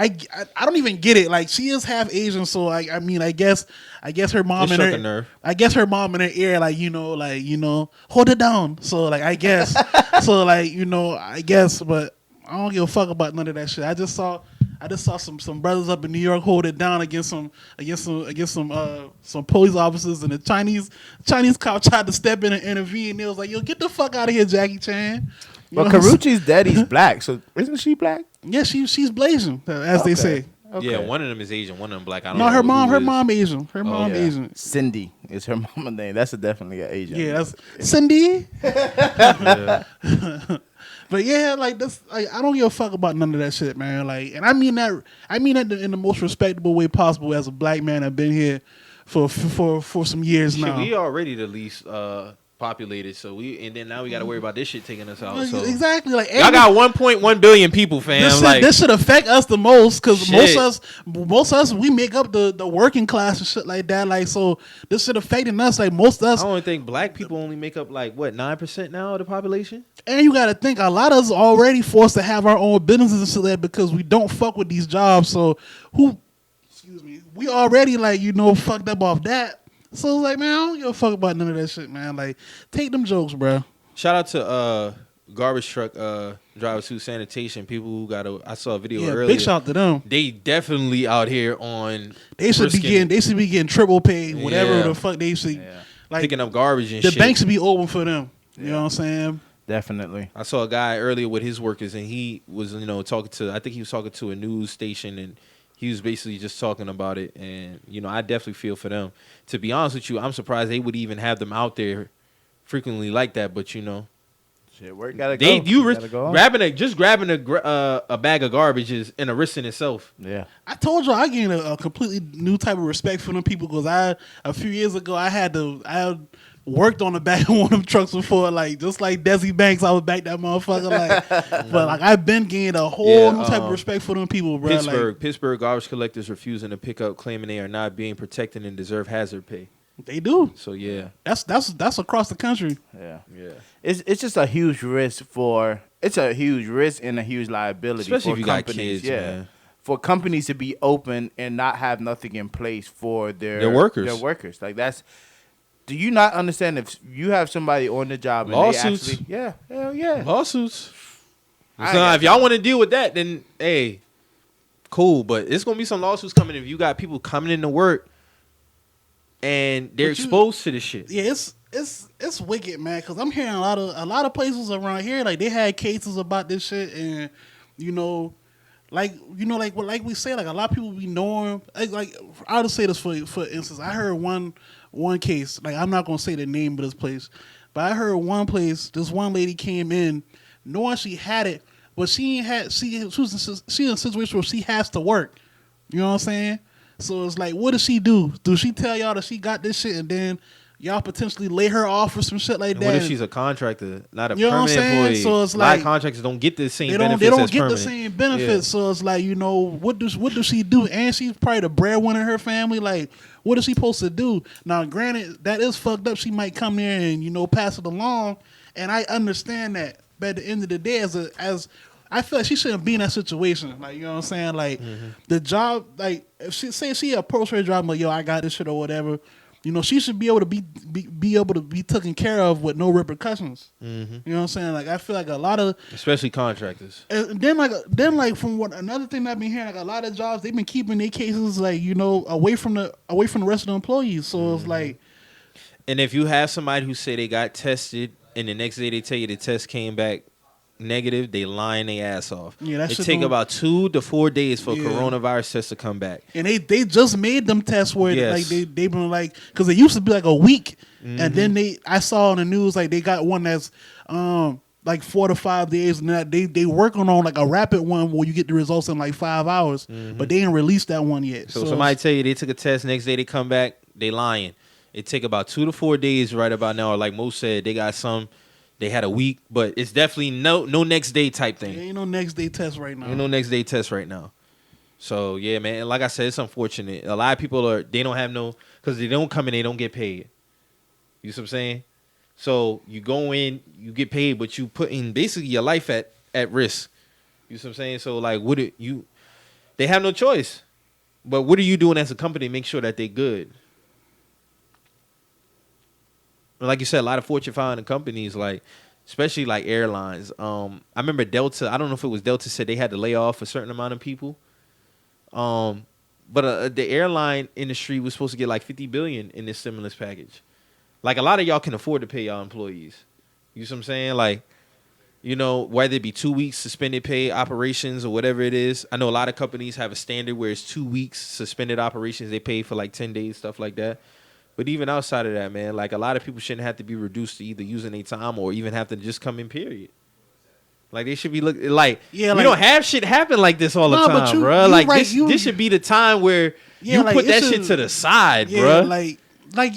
A: I don't even get it. Like she is half Asian, so I mean I guess her mom
B: It
A: in
B: struck a
A: her
B: nerve.
A: I guess her mom in her ear like you know hold it down. So like I guess so like you know I guess, but I don't give a fuck about none of that shit. I just saw some brothers up in New York hold it down against some police officers, and the Chinese cop tried to step in and intervene. They was like, "Yo, get the fuck out of here, Jackie Chan." You
C: But
A: know what I'm saying?
C: Karuchi's daddy's black, so isn't she black?
A: Yeah, she's Blasian, as they
C: Okay.
A: say.
C: Okay.
B: Yeah, one of them is Asian, one of them black. I don't
A: No,
B: know
A: her
B: who
A: mom
B: is.
A: Asian. Her mom
C: Yeah.
A: Asian.
C: Cindy is her mama name. That's definitely an Asian.
A: Yeah, that's Cindy.
B: Yeah.
A: But yeah, like this, like, I don't give a fuck about none of that shit, man. Like, and I mean that in the most respectable way possible. As a black man, I've been here for some years
B: Shit,
A: now.
B: we already the least populated, so then now we got to worry about this shit taking us out. So
A: Exactly, like
B: y'all got 1.1 billion people, fam.
A: this should affect us the most because
B: Shit.
A: most of us we make up the working class and shit like that. Like, so this should affecting us. Like most of us,
B: I only think black people only make up like what 9% now of the population.
A: and you got to think a lot of us already forced to have our own businesses and shit like that because we don't fuck with these jobs. So we already like fucked up off that. So it's like, man, I don't give a fuck about none of that shit, man. Like, take them jokes, bro.
B: Shout out to garbage truck drivers who sanitation people who I saw a video
A: Yeah,
B: earlier.
A: big shout to them.
B: They definitely out here on
A: They should
B: risking-
A: be getting triple pay, whatever
B: Yeah.
A: the fuck they should.
C: Yeah.
A: Like,
B: picking up garbage and
A: the
B: shit.
A: bank should be open for them. You know what I'm saying?
C: Definitely.
B: I saw a guy earlier with his workers, and he was, talking to. I think he was talking to a news station, and he was basically just talking about it. And I definitely feel for them. To be honest with you, I'm surprised they would even have them out there frequently like that. But
C: Shit, work gotta
B: they
C: go. Gotta go on.
B: grabbing a bag of garbage is in a risk in itself.
C: Yeah.
A: I told you I gained a completely new type of respect for them people because a few years ago I had worked on the back of one of them trucks before, like just like Desi Banks, I was back that motherfucker, like. But like I've been gaining a whole new type of respect for them people, bro.
B: Pittsburgh garbage collectors refusing to pick up, claiming they are not being protected and deserve hazard pay.
A: They do.
B: So yeah,
A: That's across the country.
C: Yeah.
B: yeah.
C: It's just a huge risk it's a huge risk and a huge liability
B: Especially
C: for
B: if you got
C: companies.
B: kids,
C: yeah.
B: man.
C: For companies to be open and not have nothing in place for their
B: workers.
C: Their workers. Like that's. Do you not understand if you have somebody on the job and
B: Lawsuits.
C: they actually hell yeah.
B: Lawsuits.
C: I ain't
B: So
C: got
B: if y'all want to deal with that, then hey, cool. But it's gonna be some lawsuits coming if you got people coming into work and they're
A: But you-
B: exposed to this shit.
A: Yeah, it's wicked, man. Because I'm hearing a lot of places around here, like they had cases about this shit, and like we say, like a lot of people be knowing. Like I'll just say this for instance, I heard one case. Like I'm not gonna say the name of this place, but I heard one place. This one lady came in knowing she had it, but she ain't had. She was in a situation where she has to work. You know what I'm saying? So it's like, what does she do? Do she tell y'all that she got this shit and then y'all potentially lay her off or some shit like
B: And
A: that?
B: what if she's a contractor, not a
A: You know what I'm
B: permanent
A: saying?
B: employee?
A: So it's
B: a lot of
A: like-
B: contractors don't get the same
A: they
B: benefits
A: don't
B: as
A: get
B: permanent.
A: the same benefits. So it's like, what does she do? And she's probably the breadwinner in her family. Like, what is she supposed to do? Now, granted, that is fucked up. She might come there and pass it along, and I understand that. But at the end of the day, as I feel like she shouldn't be in that situation. Like, you know what I'm saying? Like, the job, like, if she approached her job, like, yo, I got this shit or whatever, she should be able to be able to be taken care of with no repercussions. You know what I'm saying? Like, I feel like a lot of,
B: Especially contractors.
A: and then from what another thing I've been hearing, like a lot of jobs they've been keeping their cases like away from the rest of the employees. So it's like,
B: And if you have somebody who say they got tested and the next day they tell you the test came back negative, they lying their ass off.
A: Yeah, that
B: it
A: shit
B: take
A: don't-
B: about 2 to 4 days for
A: Yeah.
B: coronavirus tests to come back.
A: and they just made them tests where
B: Yes.
A: like they've been like, because it used to be like a week, and then I saw on the news like they got one that's like 4 to 5 days, and that they working on like a rapid one where you get the results in like 5 hours, but they ain't released that one yet.
B: So somebody tell you they took a test, next day they come back, they lying. It take about 2 to 4 days right about now. Or like Mo said, they got some, they had a week, but it's definitely no next day type
A: there
B: thing.
A: ain't no next day test right now.
B: Ain't no next day test right now. So yeah, man. And like I said, it's unfortunate. A lot of people they don't have no, because they don't come in, they don't get paid. You see what I'm saying? So you go in, you get paid, but you put in basically your life at risk. You see what I'm saying? So like, they have no choice. But what are you doing as a company to make sure that they're good? Like you said, a lot of Fortune 500 companies, like especially like airlines. I remember Delta. I don't know if it was Delta said they had to lay off a certain amount of people. But the airline industry was supposed to get like $50 billion in this stimulus package. Like a lot of y'all can afford to pay y'all employees. You see what I'm saying? Like, whether it be 2 weeks suspended pay operations or whatever it is. I know a lot of companies have a standard where it's 2 weeks suspended operations. They pay for like 10 days, stuff like that. But even outside of that, man, like a lot of people shouldn't have to be reduced to either using their time or even have to just come in, period. Like they should be looking like,
A: Yeah,
B: we
A: like-
B: don't have shit happen like this all the
A: Nah, but
B: time,
A: you-
B: bro.
A: you
B: Like
A: right,
B: this should be the time where
A: Yeah,
B: you
A: like,
B: put
A: it
B: that shit
A: should-
B: to the side,
A: Yeah,
B: bro.
A: like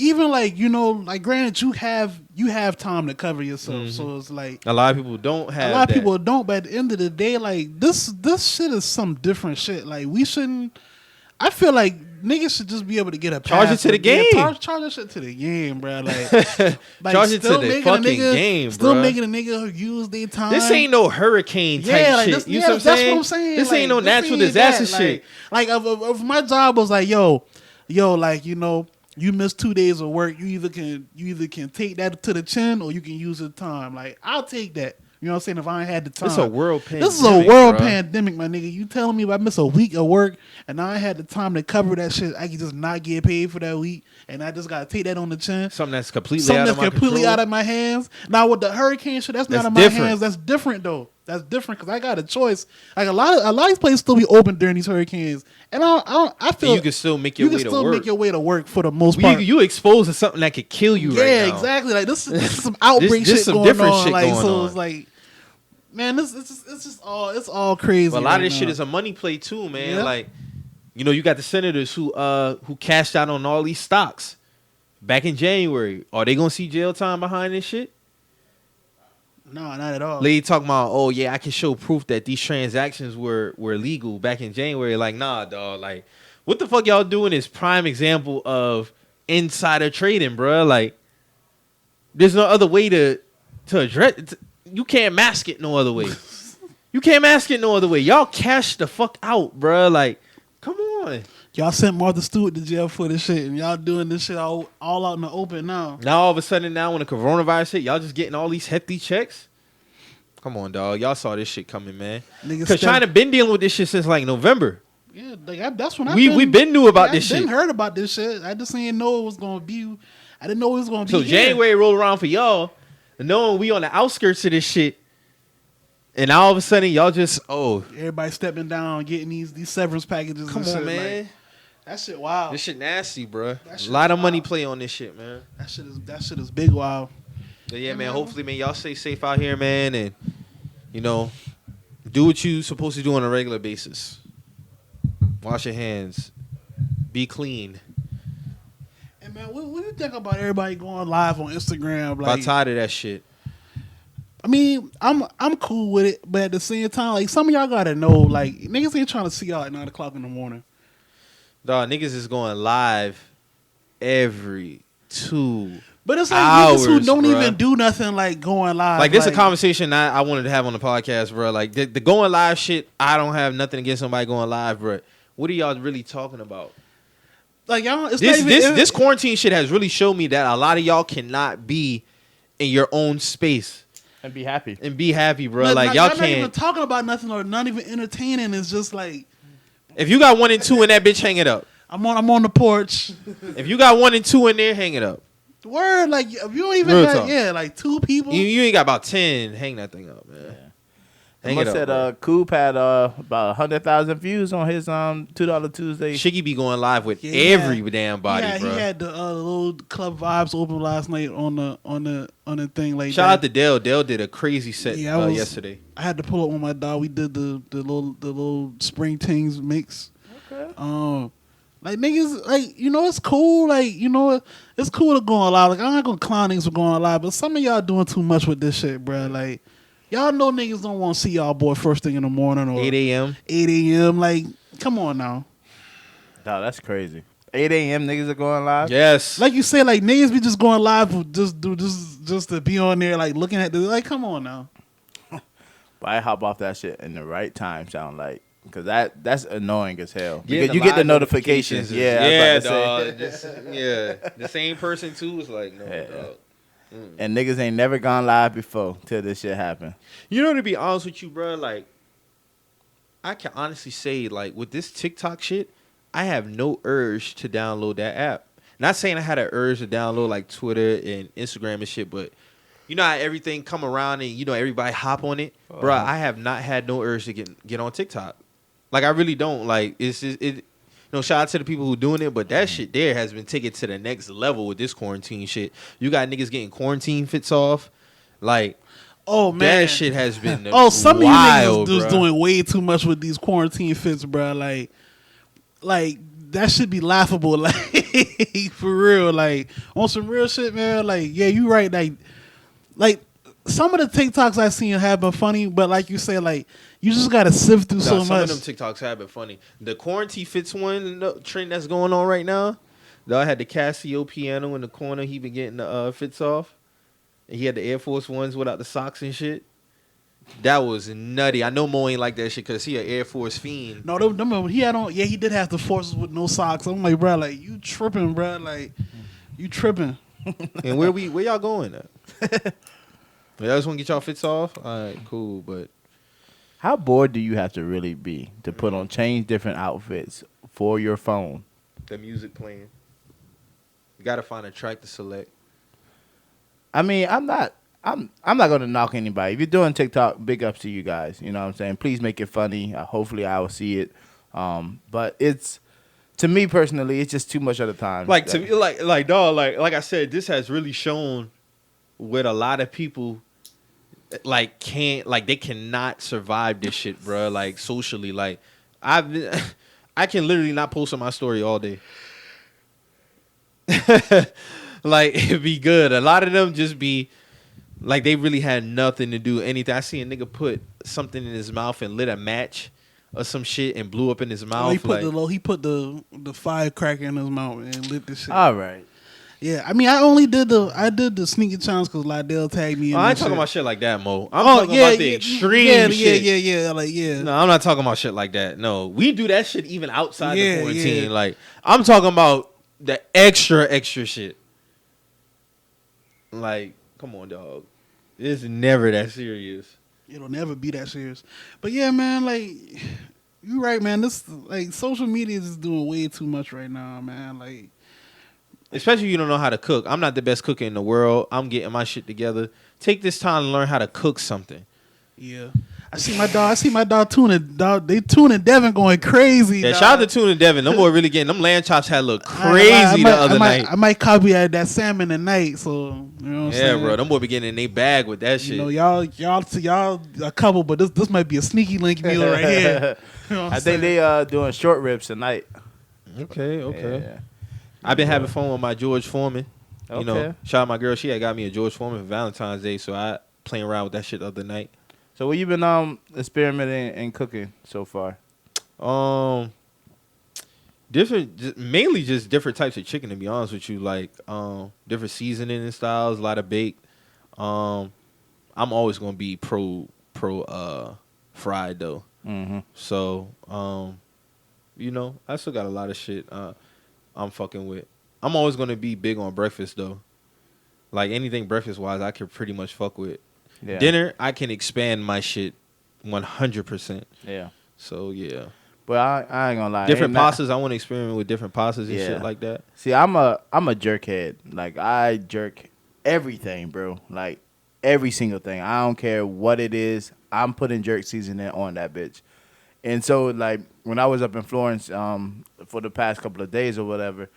A: even like like granted you have time to cover yourself, so it's like
B: A lot of people don't have
A: a lot of
B: that.
A: people don't. But at the end of the day, like this shit is some different shit. Like we shouldn't. I feel like niggas should just be able to get a
B: Charge
A: pass
B: it to the
A: Yeah,
B: game.
A: charge that shit to the game, bro. Like,
B: Charge it to
A: still
B: the
A: making
B: fucking
A: a nigga,
B: game,
A: Still
B: bruh.
A: making a nigga who use their time.
B: This ain't no hurricane type
A: Yeah, like
B: shit.
A: this,
B: You
A: yeah,
B: see what I'm
A: that's
B: saying?
A: what I'm saying.
B: This
A: Like,
B: ain't no
A: this
B: natural
A: ain't
B: disaster
A: that.
B: shit.
A: Like if my job was like, yo, like you missed 2 days of work, you either can take that to the chin or you can use the time. Like I'll take that. You know what I'm saying? If I ain't had the time.
B: It's a world pandemic.
A: This is a world
B: bruh.
A: pandemic, my nigga. You telling me if I miss a week of work and I ain't had the time to cover that shit, I can just not get paid for that week and I just gotta take that on the chin.
B: Something that's completely
A: Something
B: out
A: that's
B: of my
A: completely
B: control.
A: out of my hands. Now with the hurricane shit, that's not
B: That's
A: in my
B: different.
A: hands. That's different though. That's different because I got a choice. Like a lot of these places still be open during these hurricanes, and I feel
B: And you can still make your way to
A: You can still
B: work.
A: make your way to work for the most part.
B: You exposed to something that could kill you right
A: Yeah,
B: now.
A: exactly. Like this is some outbreak
B: this
A: shit
B: some
A: going
B: different
A: on.
B: shit
A: Like
B: going
A: so,
B: on.
A: it's like, man, it's all crazy.
B: But a lot of
A: right
B: this shit
A: now.
B: is a money play too, man.
A: Yeah.
B: Like, you got the senators who cashed out on all these stocks back in January. Are they gonna see jail time behind this shit?
A: No, not at all.
B: Lady talking about, oh yeah, I can show proof that these transactions were legal back in January. Like, nah, dog. Like, what the fuck y'all doing is prime example of insider trading, bro. Like, there's no other way to address. You can't mask it no other way. You can't mask it no other way. Y'all cash the fuck out, bro. Like, come on.
A: Y'all sent Martha Stewart to jail for this shit, and y'all doing this shit all out in the open now.
B: Now all of a sudden, now when the coronavirus hit, y'all just getting all these hefty checks. Come on, dog. Y'all saw this shit coming, man. Because China been dealing with this shit since like November.
A: Yeah, like that's when
B: we been knew about this shit.
A: I didn't heard about this shit. I just didn't know it was gonna be. I didn't know it was gonna be.
B: So January rolled around for y'all, knowing we on the outskirts of this shit, and all of a sudden y'all just
A: everybody stepping down, getting these severance packages.
B: Come
A: and
B: on,
A: shit.
B: man.
A: Like, that shit wild.
B: This shit nasty, bro. A lot of money play on this shit, man.
A: That shit is big wild.
B: But yeah, man. Hopefully, man, y'all stay safe out here, man, and do what you supposed to do on a regular basis. Wash your hands. Be clean.
A: And man, what do you think about everybody going live on Instagram? Like,
B: I'm tired of that shit.
A: I mean, I'm cool with it, but at the same time, like some of y'all gotta know, like niggas ain't trying to see y'all at 9:00 in the morning.
B: Dog, niggas is going live every 2
A: But it's like
B: hours,
A: niggas who don't
B: bruh.
A: even do nothing like going live.
B: Like, this is a conversation I wanted to have on the podcast, bro. Like, the going live shit, I don't have nothing against somebody going live, bro. What are y'all really talking about?
A: Like, y'all, it's
B: This quarantine shit has really showed me that a lot of y'all cannot be in your own space.
C: And be happy.
B: Bro. Like, y'all
A: not
B: can't.
A: even talking about nothing or not even entertaining. It's just like,
B: If you got 1 and 2 in that bitch, hang it up.
A: I'm on the porch.
B: If you got 1 and 2 in there, hang it up.
A: Word, like if you don't even
B: Real
A: got,
B: talk.
A: like 2 people.
B: You ain't got about 10. Hang that thing up, man.
C: Yeah.
B: Hang it up.
C: Said Coop had about 100,000 views on his $2 Tuesday.
B: Shiggy be going live with
A: Yeah,
B: every damn body, bro.
A: He had the little club vibes open last night on the thing. Like,
B: Shout out to Dale. Dale did a crazy set yesterday.
A: I had to pull up with my dog. We did the little spring things mix.
C: Okay.
A: Like niggas, like it's cool. Like it's cool to go on live. Like I'm not gonna clown niggas for going live, but some of y'all doing too much with this shit, bro. Like y'all know niggas don't want to see y'all boy first thing in the morning or
B: 8 a.m.
A: 8 a.m. Like, come on now.
C: No, that's crazy. 8 a.m. niggas are going live.
B: Yes.
A: Like you said, like niggas be just going live for just to be on there, like looking at the like. Come on now.
C: But I hop off that shit in the right time. Sound like. Because that's annoying as hell.
B: Yeah,
C: Because you get the notifications.
B: Yeah,
C: dog.
B: The same person too was like, no, dog.
C: And niggas ain't never gone live before till this shit happened.
B: You know, to be honest with you, bro, like, I can honestly say, like, with this TikTok shit, I have no urge to download that app. Not saying I had an urge to download like Twitter and Instagram and shit, but you know how everything come around and everybody hop on it, bro. I have not had no urge to get on TikTok. Like, I really don't. Like, it's just, shout out to the people who doing it, but that shit there has been taken to the next level with this quarantine shit. You got niggas getting quarantine fits off. Like,
A: oh man,
B: that shit has been
A: some
B: wild,
A: of you niggas just
B: bro.
A: doing way too much with these quarantine fits, bro. Like that should be laughable. Like for real, like on some real shit, man. Like, yeah, you right. Like some of the TikToks I seen have been funny, but like you said, like you just gotta sift through so much.
B: Some of them TikToks have been funny. The quarantine fits one trend that's going on right now. Dog had the Casio piano in the corner. He been getting the fits off. And he had the Air Force Ones without the socks and shit. That was nutty. I know Mo ain't like that shit because he an Air Force fiend.
A: No, them he had on. Yeah, he did have the forces with no socks. I'm like, bro, like you tripping, bro. Like you tripping.
B: And where y'all going at? Y'all just want to get y'all fits off? All right, cool. But
C: How bored do you have to really be to change different outfits for your phone?
B: the music playing. You got to find a track to select.
C: I mean, I'm not gonna knock anybody. If you're doing TikTok, big ups to you guys. You know what I'm saying? Please make it funny. Hopefully, I will see it. But it's, to me personally, it's just too much of the time.
B: Like to me, like dog, like I said, this has really shown what a lot of people they cannot survive this shit, bro. Like socially, like I can literally not post on my story all day. Like it'd be good. A lot of them just be like they really had nothing to do anything. I see a nigga put something in his mouth and lit a match or some shit and blew up in his mouth.
A: He put the firecracker in his mouth and lit this shit.
C: All right.
A: Yeah, I mean, I did the sneaker challenge because Lydell tagged me in.
B: Oh, I ain't
A: that
B: talking
A: shit.
B: about shit like that, Mo. I'm talking about the extreme shit.
A: Like, yeah.
B: No, I'm not talking about shit like that. No, we do that shit even outside
A: Yeah,
B: the quarantine.
A: yeah.
B: Like, I'm talking about the extra shit. Like, come on, dog. It's never that serious.
A: It'll never be that serious. But yeah, man, like, you're right, man. This, like, social media is doing way too much right now, man. Like,
B: Especially if you don't know how to cook. I'm not the best cooker in the world. I'm getting my shit together. Take this time to learn how to cook something.
A: yeah. I see my dog tuning. Dog, they tuning Devin going crazy.
B: Yeah,
A: dog.
B: shout out to Tune and Devin. Them boy really getting them lamb chops had look crazy the other night.
A: I might copy that salmon tonight. So you know what I'm
B: Yeah,
A: saying?
B: bro. Them boy be getting in their bag with that shit.
A: You know, y'all a couple, but this might be a sneaky link meal right here. You know what I'm
C: I think
A: saying?
C: they doing short ribs tonight.
B: Okay.
C: Yeah.
B: I've been having fun with my George Foreman. You know,
C: Okay.
B: shout out my girl. She had got me a George Foreman for Valentine's Day, so I playing around with that shit the other night.
C: So what you been experimenting and cooking so far?
B: Mainly just different types of chicken. To be honest with you, like different seasoning and styles, a lot of baked. I'm always gonna be pro fried though.
C: Mm-hmm.
B: So you know, I still got a lot of shit I'm fucking with. I'm always gonna be big on breakfast though. Like anything breakfast wise, I can pretty much fuck with.
C: Yeah.
B: Dinner, I can expand my shit 100%.
C: Yeah.
B: So yeah,
C: But I ain't gonna lie.
B: different
C: Ain't not-
B: pastas. I want to experiment with different pastas and
C: Yeah.
B: shit like that.
C: See, I'm a jerkhead. Like I jerk everything, bro. Like every single thing. I don't care what it is. I'm putting jerk seasoning on that bitch. And so like when I was up in Florence for the past couple of days or whatever,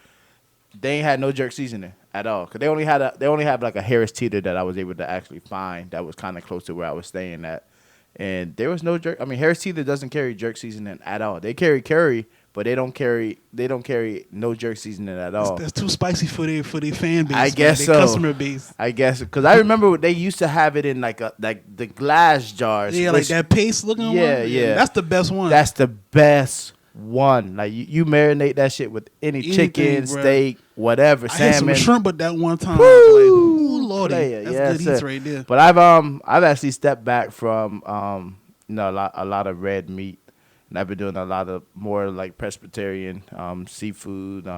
C: they ain't had no jerk seasoning at all. Cause they only have like a Harris Teeter that I was able to actually find that was kind of close to where I was staying at. And there was no jerk. I mean, Harris Teeter doesn't carry jerk seasoning at all. They carry curry, but they don't carry no jerk seasoning at all.
A: That's too spicy for their fan base.
C: I guess
A: their
C: so.
A: Customer base.
C: I guess because I remember they used to have it in like the glass jars.
A: Yeah, like
C: which-
A: that paste looking
C: Yeah,
A: one.
C: yeah.
A: That's the best one.
C: That's the best one. Like you marinate that shit with
A: Anything,
C: chicken,
A: bruh.
C: steak, whatever,
A: I had some
C: salmon.
A: shrimp with that one time.
C: Woo!
A: Like, ooh, lordy,
C: Player.
A: that's
C: Yes,
A: good
C: sir.
A: eats right there.
C: But I've actually stepped back from a lot of red meat, and I've been doing a lot of more like Presbyterian seafood,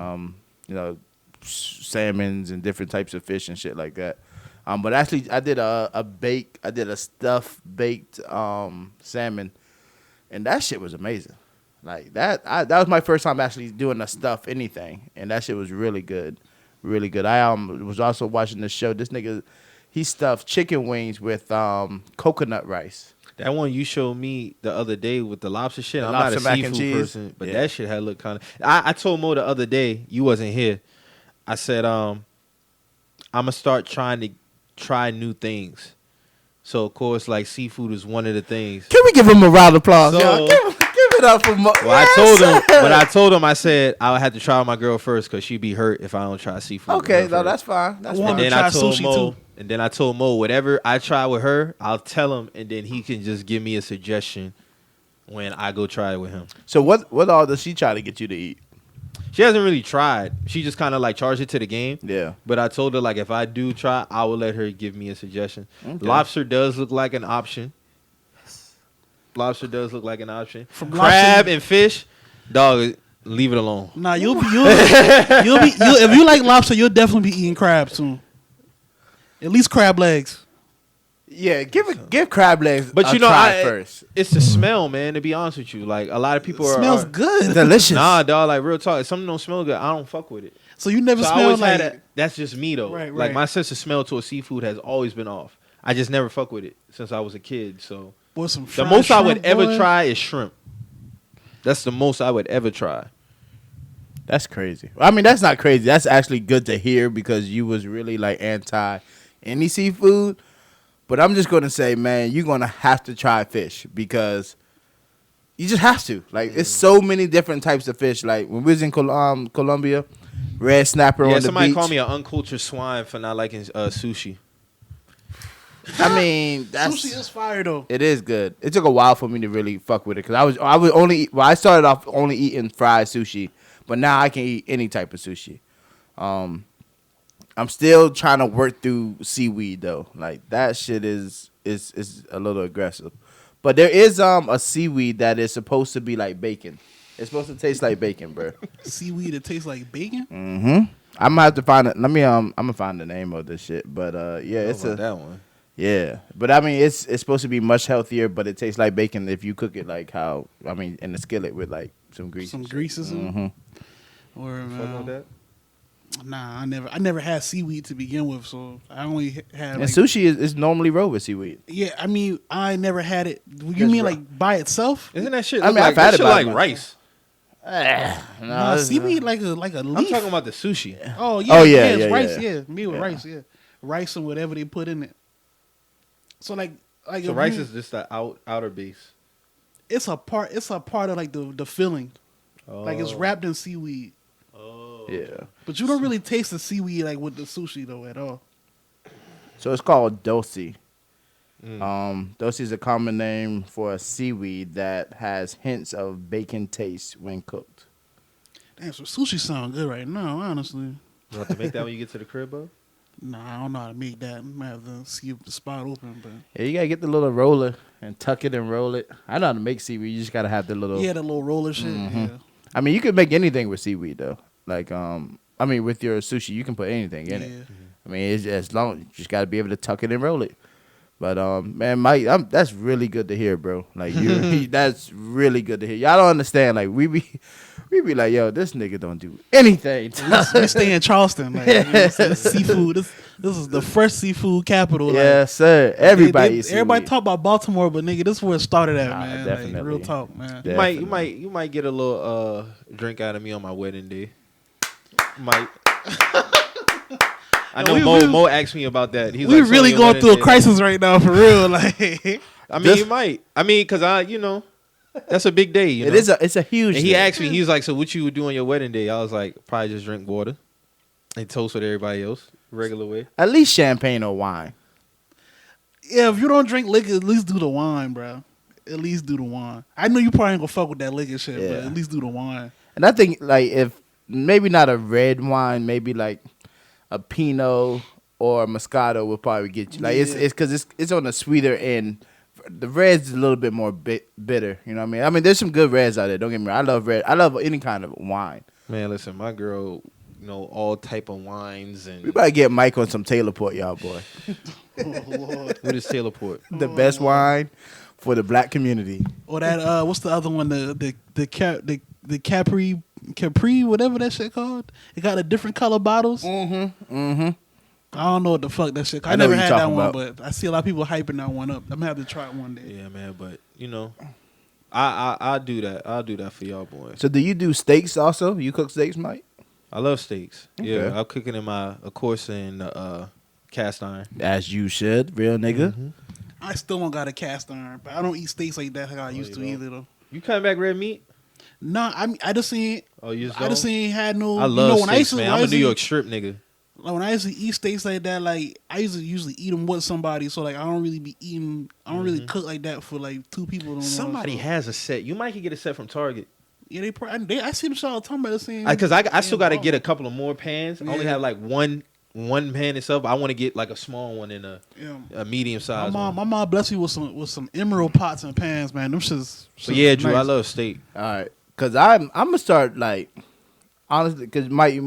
C: salmons and different types of fish and shit like that. But actually, I did a stuffed baked salmon, and that shit was amazing. Like that was my first time actually doing a stuff anything, and that shit was really good, really good. I was also watching the show. This nigga, he stuffed chicken wings with coconut rice.
B: That one you showed me the other day with the lobster shit.
C: The
B: I'm not a
C: lobster mac and
B: seafood
C: cheese?
B: person, but
C: Yeah.
B: that shit had looked kind of. I told Mo the other day, you wasn't here. I said, I'm gonna start trying to try new things. So of course, like seafood is one of the things.
C: Can we give him a round of applause?
B: So-
C: y'all? Give it up for Mo.
B: Well, I told him, I said I would have to try with my girl first because she'd be hurt if I don't try seafood. with
C: Okay,
B: her
C: no,
B: first.
C: that's fine. That's
A: I want
C: fine.
B: And then
A: to
B: I
A: try
B: told
A: sushi,
B: Mo,
A: too.
B: and then I told Mo, whatever I try with her, I'll tell him, and then he can just give me a suggestion when I go try it with him.
C: So what all does she try to get you to eat?
B: She hasn't really tried. She just kind of like charged it to the game.
C: Yeah.
B: But I told her like if I do try, I will let her give me a suggestion.
C: Okay.
B: Lobster does look like an option. Lobster does look like an option.
A: From
B: Crab
A: lobster-
B: and fish, dog, leave it alone.
A: Nah, you'll if you like lobster, you'll definitely be eating crab soon. At least crab legs.
C: Yeah, give crab legs
B: But
C: a
B: you know,
C: try first.
B: it's the smell, man. To be honest with you, like a lot of people
A: Smells
B: are
A: good.
C: Delicious.
B: Nah, dog. Like real talk, if something don't smell good, I don't fuck with it.
A: So you never
B: So I
A: smell
B: always
A: like
B: had that. That's just me though.
A: Right,
B: Like
A: right.
B: my sense of smell to a seafood has always been off. I just never fuck with it since I was a kid. So
A: boy, some
B: the
A: fried
B: most I would
A: shrimp,
B: ever
A: boy.
B: try is shrimp. That's the most I would ever try.
C: That's crazy. I mean, that's not crazy. That's actually good to hear because you was really like anti any seafood. But I'm just gonna say, man, you're gonna have to try fish because you just have to. Like, it's so many different types of fish. Like when we was in Colombia, red snapper
B: Yeah,
C: on the
B: somebody
C: beach.
B: called me an uncultured swine for not liking sushi.
C: I mean, that's
A: Sushi is fire though.
C: it is good. It took a while for me to really fuck with it because I would only eat, well, I started off only eating fried sushi, but now I can eat any type of sushi. I'm still trying to work through seaweed though. Like that shit is a little aggressive. But there is a seaweed that is supposed to be like bacon. It's supposed to taste like bacon, bro.
A: Seaweed that tastes like bacon.
C: Mm-hmm. I'm gonna have to find it. Let me I'm gonna find the name of this shit. But yeah, it's
B: How about that one.
C: yeah. But I mean, it's supposed to be much healthier, but it tastes like bacon if you cook it like how in the skillet with like some grease.
A: Some greases.
C: Mm-hmm.
A: Or
B: Fuck with that.
A: nah, I never had seaweed to begin with, so I only had.
C: And
A: Like,
C: sushi is normally rolled with seaweed.
A: yeah, I mean, I never had it. You
C: Just
A: mean
C: raw.
A: like by itself?
B: Isn't that shit?
C: I mean,
B: look
C: I've
B: like,
C: had
B: that
C: it
B: shit
C: by
B: like
C: myself.
B: rice.
A: Nah, seaweed like a
B: I'm
A: leaf.
B: talking about the sushi.
A: Oh yeah,
C: Oh, yeah,
A: it's
C: yeah,
A: rice.
C: yeah.
A: Yeah, me with rice. Yeah, rice and whatever they put in it. So like
B: So
A: if
B: rice
A: you-
B: is just the outer base.
A: it's a part. It's a part of like the filling. Like it's
B: Oh.
A: wrapped in seaweed,
B: Oh.
C: Yeah.
A: but you don't really taste the seaweed like with the sushi though at all.
C: So it's called dosi.
B: Mm.
C: Dosi is a common name for a seaweed that has hints of bacon taste when cooked.
A: Damn, so sushi sound good right now. Honestly,
B: You want to make that when you get to the crib, bro?
A: nah, I don't know how to make that. I might have to see if the spot open, but
C: Yeah, you gotta get the little roller and tuck it and roll it. I know how to make seaweed. You just gotta have the little.
A: yeah, the little roller shit.
C: Mhm.
A: Yeah.
C: I mean, you can make anything with seaweed though. Like I mean, with your sushi, you can put anything in it.
A: Yeah.
C: I mean, it's as long you just gotta be able to tuck it and roll it. But man, Mike, that's really good to hear, bro. Like that's really good to hear. Y'all don't understand. Like we be like, yo, this nigga don't do anything.
A: We stay in Charleston. Like, you know, it's seafood. This is the fresh seafood capital. Like,
C: Yes, sir. Everybody, eats
A: everybody
C: seaweed.
A: talk about Baltimore, but nigga, this is where it started at,
C: Nah,
A: man. Like,
C: definitely.
A: real talk, man.
B: You might get a little drink out of me on my wedding day. Might. I know Mo asked me about that. He's
A: We
B: like, "So
A: really
B: your
A: going
B: wedding
A: through a
B: day?"
A: crisis right now, for real. Like,
B: I mean, you might. I mean, cause that's a big day. You know?
C: It's a huge.
B: And he
C: thing.
B: asked me, he was like, "So what you would do on your wedding day?" I was like, "Probably just drink water and toast with everybody else, regular way."
C: At least champagne or wine.
A: yeah, if you don't drink liquor, at least do the wine, bro. At least do the wine. I know you probably ain't gonna fuck with that liquor shit, but
C: Yeah.
A: at least do the wine.
C: And I think like if maybe not a red wine, maybe like a Pinot or a Moscato will probably get you. Like
A: Yeah.
C: it's because it's on the sweeter end. The red's a little bit more bitter. You know what I mean? I mean, there's some good reds out there. Don't get me wrong. I love red. I love any kind of wine.
B: Man, listen, my girl, all type of wines and
C: We better get Mike on some Taylor Port, y'all boy.
A: Oh Lord.
B: what is Taylor Port?
C: The best wine for the black community.
A: Or that what's the other one? The Capri, whatever that shit called. It got a different color bottles.
C: Mm-hmm.
A: I don't know what the fuck that shit. I
C: I know
A: never
C: what
A: had
C: you're
A: that
C: talking
A: one,
C: about.
A: but I see a lot of people hyping that one up. I'm gonna have to try it one day.
B: Yeah, man, but I'll do that. I'll do that for y'all boys.
C: So do you do steaks also? You cook steaks, Mike?
B: I love steaks.
C: Okay.
B: Yeah, I'll cook it in of course, in cast iron.
C: As you should, real nigga.
B: Mhm.
A: I still don't got a cast iron, but I don't eat steaks like that like I used to
B: you
A: either though.
B: You coming back red meat?
A: Nah, I just ain't.
B: Oh, you just
A: I just
B: don't?
A: ain't had no.
B: I love
A: when I
B: steaks,
A: used to,
B: man.
A: when I
B: I'm a
A: used
B: New
A: to-
B: York strip nigga.
A: Like when I used to eat steaks like that, like I used to usually eat them with somebody. So like I don't really be eating. I don't really cook like that for like two people. No more,
B: Somebody
A: so.
B: has a set. You might could get a set from Target.
A: Yeah, I see them shit all the time. But it's saying
B: Because I still got to get a couple of more pans. I only
A: Yeah.
B: have like one pan itself. I want to get like a small one and a medium
A: My
B: size one.
A: mom blessed me with some emerald pots and pans, man. Them shit's
B: But yeah, Drew, I
A: nice.
B: love steak.
C: All right, cause I'm gonna start like honestly, cause Mike,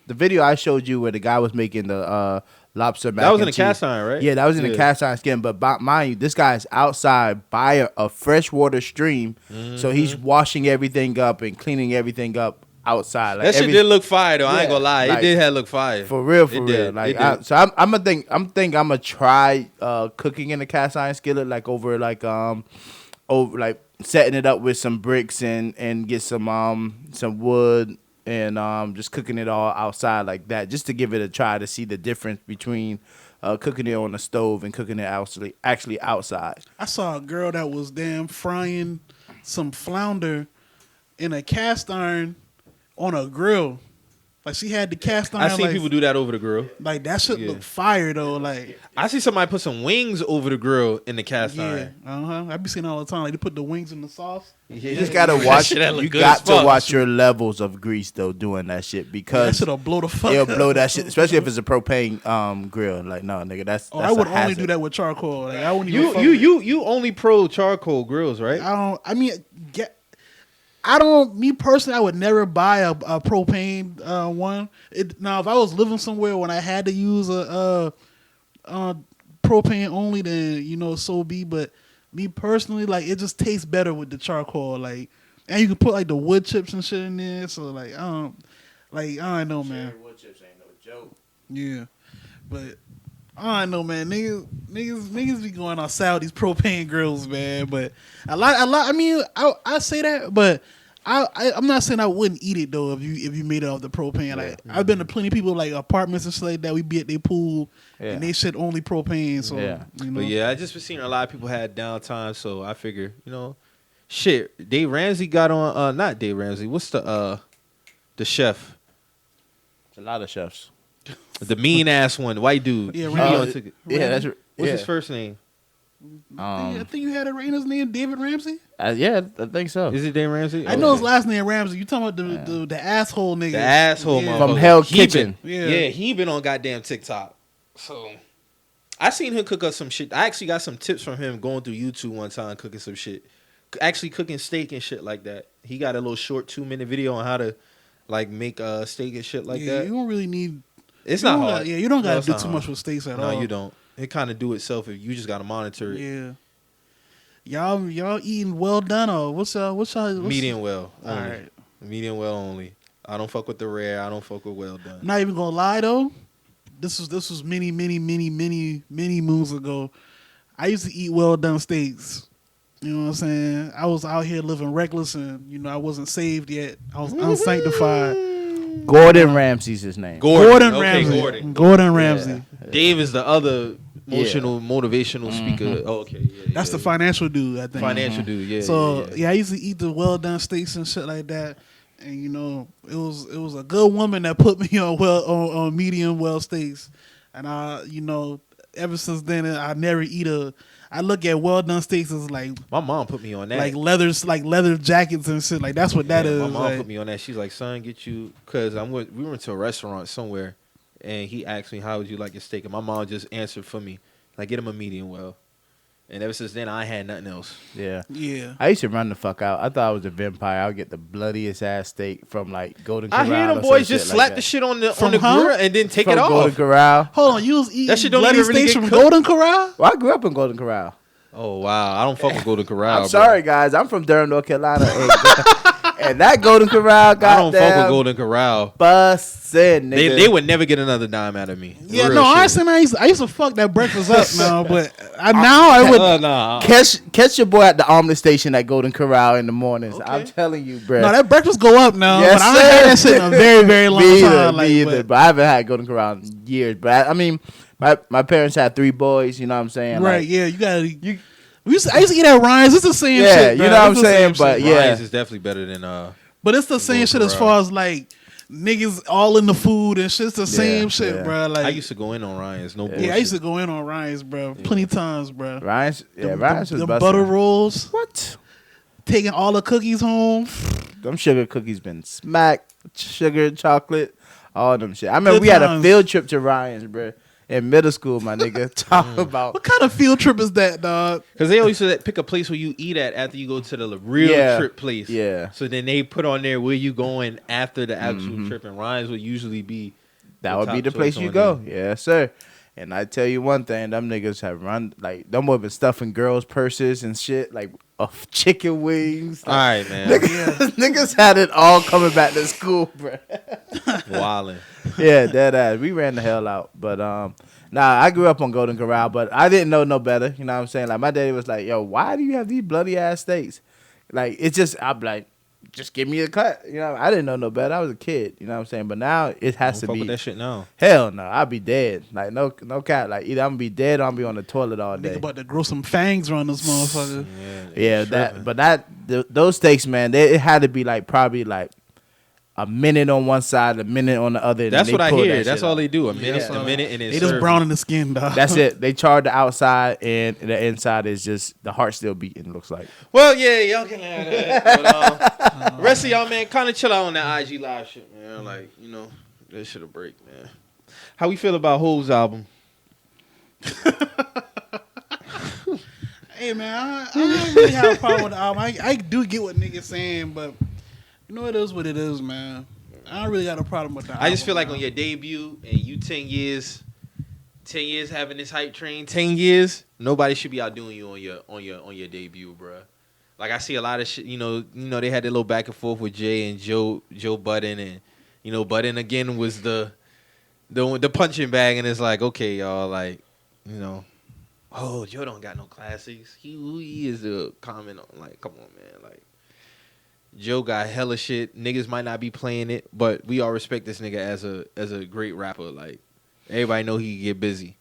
C: the video I showed you where the guy was making the lobster mac
B: That was in
C: and
B: a
C: cheese.
B: cast iron, right?
C: Yeah, that was in a
B: Yeah.
C: cast iron skin. But mind you, this guy's outside by a freshwater stream, so he's washing everything up and cleaning everything up outside. Like
B: That shit did look fire though. I ain't
C: Yeah,
B: gonna lie,
C: like,
B: it did have look fire.
C: for real,
B: It
C: for real.
B: did,
C: Like,
B: it did.
C: so I'm gonna try cooking in a cast iron skillet, like over like setting it up with some bricks and get some wood and just cooking it all outside like that, just to give it a try to see the difference between cooking it on the stove and cooking it actually outside.
A: I saw a girl that was damn frying some flounder in a cast iron on a grill. Like she had the cast iron.
B: I seen
A: like,
B: people do that over the grill.
A: like that shit
B: Yeah.
A: look fire though. Like
B: I see somebody put some wings over the grill in the cast
A: yeah,
B: iron.
A: I be seeing it all the time. Like they put the wings in the sauce.
B: Yeah.
C: You just gotta
B: That
C: watch.
B: shit that look
C: You
B: good
C: got
B: as
C: to
B: fuck.
C: watch your levels of grease though doing that shit
A: That
C: because
A: shit'll blow the fuck.
C: it'll
A: up.
C: blow that shit. Especially if it's a propane grill. Like no, nigga, that's
A: Oh,
C: that's
A: I would
C: a
A: only
C: hazard.
A: do that with charcoal. Like I wouldn't even. fuck
B: You only pro charcoal grills, right?
A: I don't. I mean, I don't. Me personally, I would never buy a propane one. Now, if I was living somewhere when I had to use a propane only, then so be. But me personally, like it just tastes better with the charcoal. Like, and you can put like the wood chips and shit in there. So like, I don't know, man.
C: Wood chips ain't no joke.
A: Yeah, but I don't know, man. Niggas be going on Saudi's propane grills, man. But a lot. I mean, I say that, but I'm not saying I wouldn't eat it though if you made it off the propane. Like I've been to plenty of people like apartments and shit like that. We be at their pool and they shit only propane. So
B: But yeah, I just been seeing a lot of people had downtime, so I figure, shit. Dave Ramsey got on. Not Dave Ramsey. What's the chef?
C: It's a lot of chefs.
B: The mean ass one, white dude.
A: Yeah,
B: He
A: Ramsey.
B: on ticket.
C: Yeah, that's
B: What's his first name?
A: I think you had it right in his name, David Ramsey.
C: Yeah, I think so.
B: Is it Dave Ramsey?
A: I know his last name Ramsey. You talking about the asshole nigga?
B: The asshole
A: Yeah.
B: motherfucker.
C: From Hell
B: He
C: Kitchen.
B: been-
A: Yeah.
B: yeah, he been on goddamn TikTok. So I seen him cook up some shit. I actually got some tips from him going through YouTube one time cooking some shit. Actually cooking steak and shit like that. He got a little short 2-minute video on how to like make steak and shit like
A: yeah,
B: that.
A: you don't really need.
B: It's
A: you
B: not
A: don't
B: hard.
A: got- yeah, you don't
B: No,
A: gotta
B: it's
A: do
B: not
A: too
B: hard.
A: much with steaks at all.
B: No, you don't. It kind of do itself if you just gotta monitor it.
A: Yeah. Y'all eating well done or what's
B: Medium well only.
A: All right.
B: Medium well only. I don't fuck with the rare. I don't fuck with well done.
A: Not even gonna lie though, this was many moons ago. I used to eat well done steaks. You know what I'm saying? I was out here living reckless and I wasn't saved yet. I was unsanctified.
C: Gordon Ramsay's his name.
A: Gordon
B: Okay,
A: Ramsay. Gordon Ramsay.
B: Dave is the other motivational speaker. Oh, okay. Yeah,
A: That's the financial dude, I think.
B: financial dude. Yeah.
A: So
B: yeah.
A: I used to eat the well done steaks and shit like that, and it was a good woman that put me on medium well steaks, and ever since then I never eat I look at well done steaks as like
B: My mom put me on that.
A: leather jackets and shit like that's what that is.
B: My mom
A: like,
B: put me on that. She's like, "Son, get you," because we went to a restaurant somewhere, and he asked me, "How would you like your steak?" And my mom just answered for me, like, "Get him a medium well." And ever since then, I had nothing else.
C: Yeah.
A: yeah.
C: I used to run the fuck out. I thought I was a vampire. I would get the bloodiest ass steak from like Golden Corral.
B: I hear them
C: or
B: boys
C: some
B: just
C: shit
B: slap
C: like
B: the
C: that.
B: shit on the
A: From
B: grill
A: huh?
B: and then take
C: From
B: it off.
C: Golden Corral.
A: Hold on, you was eating
B: That shit don't
A: bloody
B: even really
A: steaks
B: get
A: from
B: cooked.
A: Golden Corral?
C: Well, I grew up in Golden Corral.
B: Oh wow, I don't fuck with Golden Corral.
C: I'm
B: bro.
C: sorry, guys. I'm from Durham, North Carolina, and that Golden Corral
B: I don't fuck with
C: goddamn
B: Golden Corral.
C: bussin', nigga.
B: They would never get another dime out of me.
A: Yeah,
B: Real
A: no, I
B: shit.
A: said I used to fuck that breakfast up now, but I would.
B: Nah.
C: Catch your boy at the omelet station at Golden Corral in the mornings.
B: Okay.
C: I'm telling you, bro.
A: No, that breakfast go up now,
C: Yes,
A: but I haven't had that shit in a very, very long
C: me
A: time.
C: either,
A: Like,
C: me either.
A: but-
C: But I haven't had Golden Corral in years. But I mean, my parents had 3 boys. You know what I'm saying?
A: right?
C: Like,
A: Yeah, you gotta. I used to eat at Ryan's. It's the same
C: Yeah,
A: shit.
C: you
A: bro.
C: know what
A: It's
C: I'm
A: the
C: saying,
A: same
C: but
A: shit.
C: yeah.
B: Ryan's is definitely better than
A: But it's the same
B: Golden
A: shit as
B: Corral.
A: far as like niggas all in the food and shit's the same shit,
C: yeah.
A: bro. Like
B: I used to go in on Ryan's. No bullshit.
A: yeah, I used to go in on Ryan's, bro, plenty times, bro.
C: Ryan's, yeah,
A: Them-
C: Ryan's
A: them
C: was bussin'.
A: butter rolls,
C: What?
A: taking all the cookies home.
C: Them sugar cookies been smacked. Sugar, chocolate, all them shit. I remember
A: Good
C: we had a
A: times.
C: field trip to Ryan's, bro. In middle school, my nigga. Talk about.
A: What kind of field trip is that, dog?
B: Because they always said pick a place where you eat at after you go to the real
C: Yeah.
B: trip place.
C: Yeah.
B: So then they put on there where you going after the actual trip, and Ryan's would usually be
C: That
B: the
C: would be
B: top
C: the place
B: choice
C: you
B: on
C: go.
B: there.
C: Yes, sir. And I tell you one thing, them niggas have run like them boy been stuffing girls' purses and shit, like of chicken wings.
B: All right, man.
C: Niggas had it all coming back to school, bro.
B: Wildin'.
C: Yeah, dead ass. We ran the hell out. But nah, I grew up on Golden Corral, but I didn't know no better. You know what I'm saying? Like my daddy was like, yo, why do you have these bloody ass steaks? Like it's just I'm like, just give me a cut. You know, I didn't know no better. I was a kid, you know what I'm saying? But now it has
B: Don't
C: to
B: fuck
C: be
B: with that shit now.
C: hell no, I'll be dead. Like no cap. Like either I'm gonna be dead or I'm gonna be on the toilet all
A: Nigga
C: day.
A: about to grow some fangs around this motherfucker.
C: Yeah,
B: tripping.
C: those steaks, man, it had to be like probably like a minute on one side, a minute on the other. And
B: That's
C: they
B: what I
C: pull
B: hear.
C: that
B: That's
C: shit
B: all
C: off.
B: they do. A minute,
C: Yeah.
B: a minute, and then
A: They just
B: serve
A: browning the skin, dog.
C: That's it. They charred the outside, and the inside is just the heart still beating. Looks like.
B: Well, yeah, y'all can have that. But, rest of y'all, man, kind of chill out on that IG live shit, man. Like, you know, that shit'll break, man. How we feel about Ho's album?
A: Hey man, I don't really have a problem with the album. I do get what niggas saying, but you know it is what it is, man. I don't really got a problem with that.
B: I just feel like on your debut and you 10 years having this hype train, 10 years, nobody should be outdoing you on your debut, bruh. Like I see a lot of shit, you know, they had that little back and forth with Jay and Joe Budden, and you know, Budden again was the punching bag, and it's like, okay, y'all, like, you know, oh, Joe don't got no classics. He is the comment on, like, come on, man, like, Joe got hella shit. Niggas might not be playing it, but we all respect this nigga as a great rapper. Like, everybody know he get busy.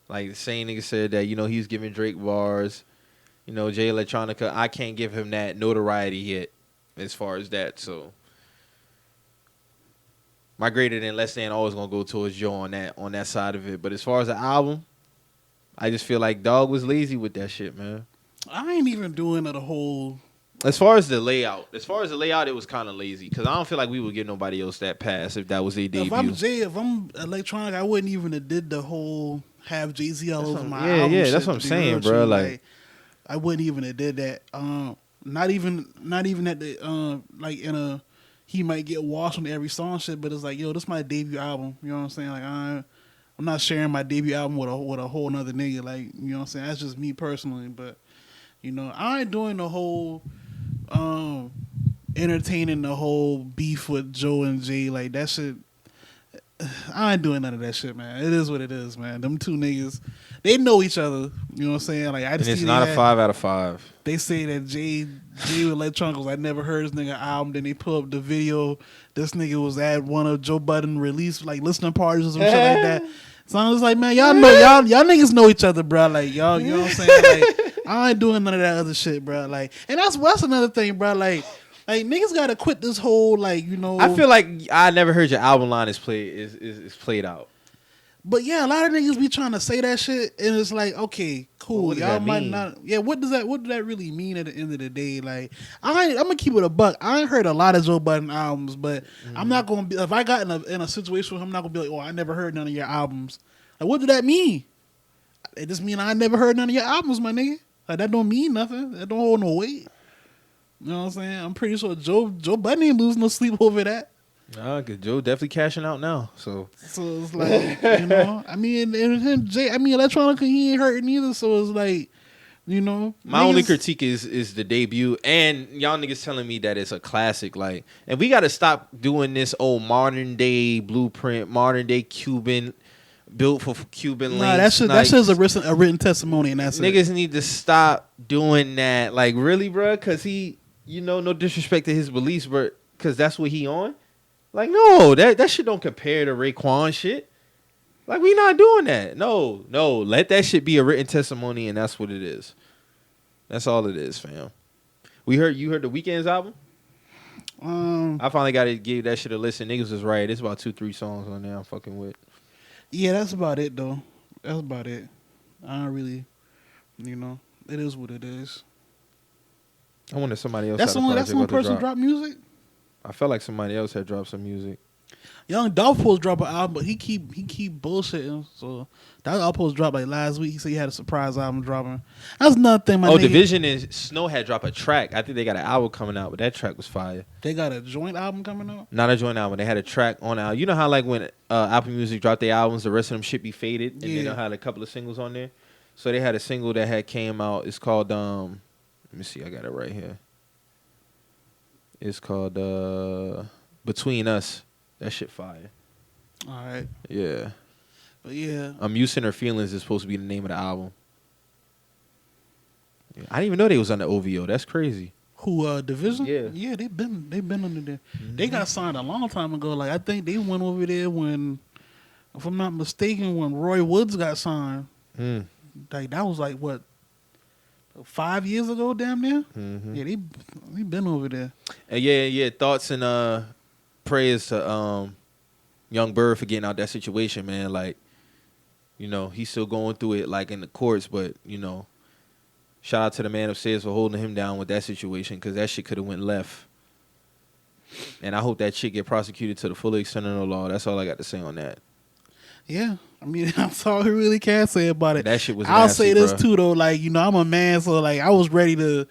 B: Like, the same nigga said that, you know, he was giving Drake bars. You know, Jay Electronica, I can't give him that notoriety yet as far as that. So, my greater than less than always going to go towards Joe on that side of it. But as far as the album, I just feel like Dog was lazy with that shit, man.
A: I ain't even doing the whole.
B: As far as the layout, it was kind of lazy because I don't feel like we would give nobody else that pass if that was their debut.
A: If I'm electronic, I wouldn't even have did the whole have Jay-Z all over my
B: yeah,
A: album.
B: yeah,
A: shit,
B: that's what I'm
A: to be
B: saying,
A: real
B: bro.
A: true.
B: Like,
A: I wouldn't even have did that. Not even at the like in a he might get washed on every song shit, but it's like, yo, this is my debut album. You know what I'm saying? Like I'm not sharing my debut album with a whole nother nigga. Like, you know what I'm saying? That's just me personally, but you know, I ain't doing the whole entertaining the whole beef with Joe and Jay. Like that shit, I ain't doing none of that shit, man. It is what it is, man. Them two niggas, they know each other. You know what I'm saying? Like I just
B: and it's
A: see
B: not
A: they
B: a
A: had-
B: 5 out of 5.
A: They say that Jay with Electronicals, I never heard this nigga album. Then they pull up the video. This nigga was at one of Joe Budden release like listening parties or some shit like that. So I was like, man, y'all know y'all niggas know each other, bro. Like y'all, you know what I'm saying? Like I ain't doing none of that other shit, bro. Like, and that's another thing, bro. Like niggas gotta quit this whole like, you know.
B: I feel like I never heard your album line is played out.
A: But yeah, a lot of niggas be trying to say that shit, and it's like, okay, cool.
B: Well, what does
A: Y'all
B: that
A: might
B: mean?
A: not. Yeah, what does that really mean at the end of the day? Like, I'm gonna keep it a buck. I ain't heard a lot of Joe Budden albums, but I'm not gonna be. If I got in a situation, where I'm not gonna be like, oh, I never heard none of your albums. Like, what did that mean? It just mean I never heard none of your albums, my nigga. Like, that don't mean nothing. That don't hold no weight. You know what I'm saying? I'm pretty sure Joe Budden ain't losing no sleep over that.
B: Nah, cause Joe definitely cashing out now. So
A: it's like, you know, I mean, and him, Jay, I mean, Electronica, he ain't hurting either. So it's like, you know,
B: my
A: niggas-
B: only critique is the debut, and y'all niggas telling me that it's a classic. Like, and we got to stop doing this old modern day blueprint, modern day Cuban, built for Cuban
A: Nah,
B: links.
A: that shit's a written testimony, and that's
B: Niggas
A: it.
B: need to stop doing that. Like, really, bro? Because he, you know, no disrespect to his beliefs, but because that's what he on. Like, no, that shit don't compare to Raekwon shit. Like, we not doing that. No. Let that shit be a written testimony, and that's what it is. That's all it is, fam. You heard the Weeknd's album? I finally got to give that shit a listen. Niggas was right. It's about 2-3 songs on there I'm fucking with.
A: Yeah, that's about it, though. That's about it. I don't really, you know, it is what it is.
B: I wonder if somebody else
A: That's
B: had
A: the
B: a
A: only
B: project about to
A: person
B: drop.
A: drop music.
B: I felt like somebody else had dropped some music.
A: Young Dolph supposed to drop an album, but he keep bullshitting. So that album supposed to drop like last week. He said he had a surprise album dropping. That's another thing, my nigga.
B: Division and Snow had dropped a track. I think they got an album coming out, but that track was fire.
A: They got a joint album coming out.
B: Not a joint album. They had a track on album. You know how like when Apple Music dropped their albums, the rest of them shit be faded, and then
A: Yeah.
B: they had a couple of singles on there. So they had a single that had came out. It's called let me see, I got it right here. It's called Between Us. That shit fire.
A: All right,
B: Yeah.
A: but yeah,
B: Muse and Her Feelings is supposed to be the name of the album. Yeah. I didn't even know they was on the OVO. That's crazy.
A: who Division?
B: Yeah.
A: they've been under there. They got signed a long time ago. Like I think they went over there when, if I'm not mistaken, when Roy Woods got signed.
B: Mm.
A: Like that was like what, 5 years ago, damn near.
B: Mhm.
A: Yeah, they been over there.
B: Yeah. Thoughts and prayers to Young Bird for getting out that situation, man. Like, you know, he's still going through it like in the courts, but you know, shout out to the man upstairs for holding him down with that situation because that shit could have went left. And I hope that shit get prosecuted to the full extent of the law. That's all I got to say on that.
A: Yeah, I mean, that's all we really can say about it.
B: That shit was
A: I'll
B: nasty,
A: say this
B: bruh.
A: too, though. Like, you know, I'm a man, so like, I was ready to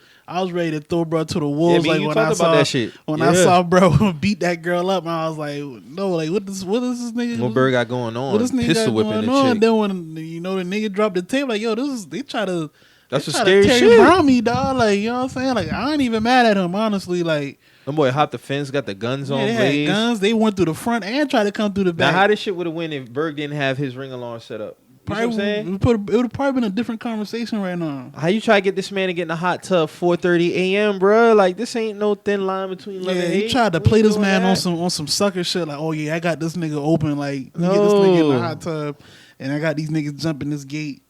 A: throw bro to the wolves.
B: Yeah, me and
A: like
B: you
A: when
B: talked
A: I
B: about
A: saw
B: that shit.
A: when
B: Yeah.
A: I saw bro beat that girl up, and I was like, no, like what is this nigga?
B: What Bird got going on?
A: What this nigga
B: Pistol
A: got
B: whipping
A: going
B: the
A: on?
B: chick.
A: Then when you know the nigga dropped the tape, like, yo, they try to.
B: That's
A: they
B: some
A: try to
B: scary
A: Terry
B: shit.
A: Brown me, dog. Like, you know what I'm saying? Like, I ain't even mad at him, honestly. Like,
B: Them boy hopped the fence, got the guns
A: yeah,
B: on
A: they
B: blaze.
A: had guns. They went through the front and tried to come through the
B: Now,
A: back.
B: how this shit would have went if Berg didn't have his ring alarm set up? You know what I'm saying?
A: It would have probably been a different conversation right now.
B: How you try to get this man to get in the hot tub 4:30 a.m., bro? Like, this ain't no thin line between love
A: Yeah,
B: and
A: he
B: hate.
A: tried to
B: We
A: play
B: ain't
A: this
B: doing
A: man
B: that.
A: on some sucker shit. Like, oh yeah, I got this nigga open. Like, you get this nigga in the hot tub, and I got these niggas jumping this gate.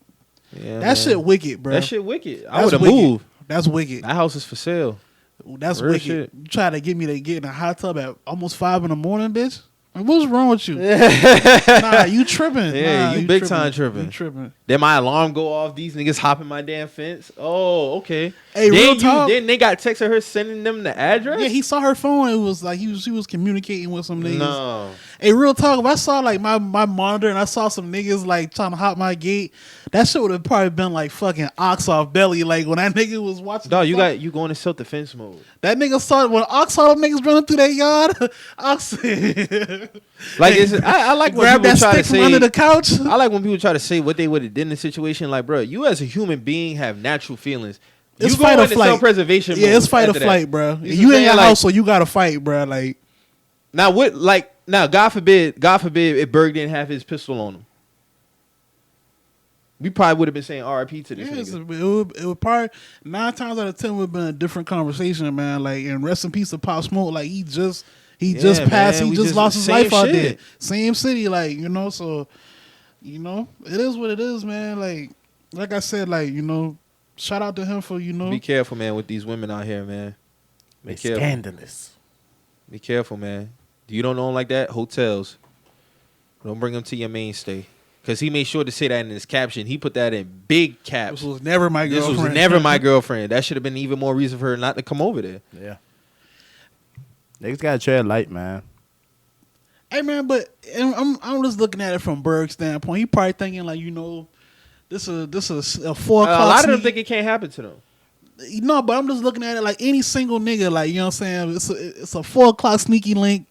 B: Yeah,
A: That
B: man.
A: shit wicked, bro.
B: That shit wicked. I
A: That's
B: would have
A: wicked.
B: moved.
A: That's wicked.
B: That house is for sale.
A: That's
B: Real
A: wicked.
B: shit.
A: You try to get me to get in a hot tub at almost 5 a.m, bitch. Like, what's wrong with you? Nah, you tripping.
B: Yeah,
A: Nah,
B: you big time tripping.
A: You tripping.
B: Then my alarm go off. These niggas hopping my damn fence. Oh, okay.
A: Hey,
B: then
A: real talk.
B: Then they got text of her sending them the address.
A: Yeah, he saw her phone. It was like he was communicating with some niggas.
B: No.
A: Hey, real talk. If I saw like my monitor and I saw some niggas like trying to hop my gate, that shit would have probably been like fucking ox off belly. Like when that nigga was watching.
B: Dog,
A: the fuck-
B: you going in self defense mode.
A: that nigga saw when ox saw them niggas running through that yard. Ox
B: Like I like when
A: grab
B: people
A: that
B: try to
A: stick from
B: say.
A: under the couch.
B: I like when people try to say what they would have did in the situation. Like, bro, you as a human being have natural feelings.
A: It's
B: You go
A: fight or
B: into
A: flight.
B: self-preservation
A: Yeah,
B: mode
A: it's fight or
B: after that.
A: flight, bro.
B: You
A: You,
B: know what
A: in
B: I'm
A: your
B: saying?
A: house, so you gotta fight, bro. Like
B: Now what? Like now, God forbid if Berg didn't have his pistol on him, we probably would have been saying R.I.P. to this
A: yeah,
B: nigga.
A: it would probably 9 times out of 10 would have been a different conversation, man. Like, and rest in peace to Pop Smoke. Like he just passed.
B: man,
A: He
B: we
A: just
B: just-
A: lost his
B: same
A: life out
B: shit.
A: there. Same city, like, you know. So, you know, it is what it is, man. Like I said, like, you know, shout out to him for, you know.
B: Be careful, man, with these women out here, man. Be
C: It's
B: careful.
C: scandalous.
B: Be careful, man. You don't know them like that? Hotels. Don't bring them to your mainstay. Because he made sure to say that in his caption. He put that in big caps.
A: This was never my
B: This
A: girlfriend.
B: was never my girlfriend. That should have been even more reason for her not to come over there.
C: Yeah. Niggas gotta tread light, man.
A: Hey man, but and I'm just looking at it from Berg's standpoint. He probably thinking like, you know, this is a 4
B: A
A: o'clock.
B: lot of them
A: sneak-
B: think it can't happen to them.
A: No, but I'm just looking at it like any single nigga, like, you know what I'm saying? It's a 4 o'clock sneaky link.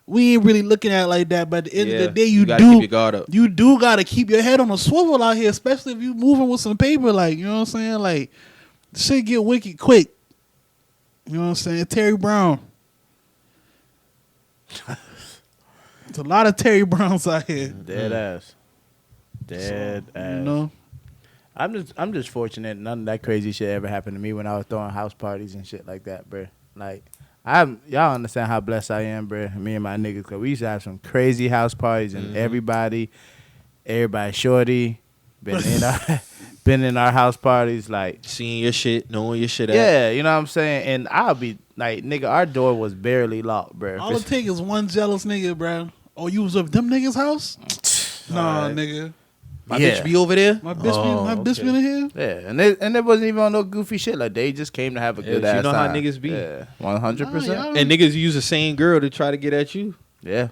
A: We ain't really looking at it like that, but at the end of the day, you
B: gotta
A: do
B: keep your guard up.
A: you do gotta keep your head on a swivel out here, especially if you moving with some paper, like, you know what I'm saying? Like, shit get wicked quick. You know what I'm saying? Terry Brown. It's a lot of Terry Browns out here.
C: Dead ass. Dead ass.
A: You know?
C: I'm just fortunate none of that crazy shit ever happened to me when I was throwing house parties and shit like that, bro. Like, y'all understand how blessed I am, bro. Me and my niggas, cause we used to have some crazy house parties and everybody shorty been in our house parties, like,
B: Seeing your shit, knowing your shit.
C: yeah, you know what I'm saying. And I'll be like, nigga, our door was barely locked, bro.
A: All it take is one jealous nigga, bro. Oh, you was at them niggas' house? Nah,
B: Alright.
A: nigga.
B: My
C: Yeah.
B: bitch be over there.
A: My bitch been in here.
C: Yeah, and it wasn't even on no goofy shit. Like, they just came to have a
B: Yeah,
C: good
B: but you
C: ass
B: know how
C: time.
B: niggas be.
C: Yeah, 100%.
A: Nah, y'all-
B: And niggas use the same girl to try to get at you.
C: Yeah.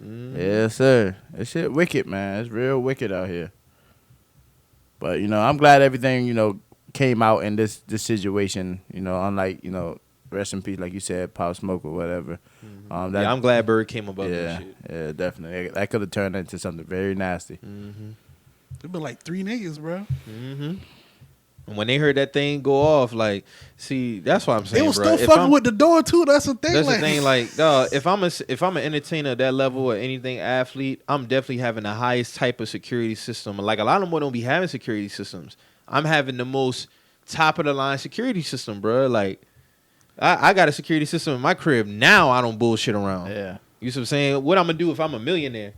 C: Yes, sir. That shit wicked, man. It's real wicked out here. But, you know, I'm glad everything, you know, came out in this situation, you know, unlike, you know, rest in peace, like you said, Pop Smoke or whatever.
B: Yeah, I'm glad Bird came above
C: yeah,
B: that shit.
C: yeah, definitely. That could have turned into something very nasty.
A: There been like 3 niggas, bro.
B: And when they heard that thing go off, like, see, that's what I'm saying,
A: They was
B: bro.
A: still
B: If
A: fucking
B: I'm-
A: with the door too. That's the thing.
B: That's
A: like,
B: the thing, like, dog, if I'm an entertainer at that level or anything athlete, I'm definitely having the highest type of security system. Like, a lot of them don't be having security systems. I'm having the most top of the line security system, bro. Like, I got a security system in my crib. Now I don't bullshit around.
C: Yeah.
B: You see what I'm saying? What I'm gonna do if I'm a millionaire?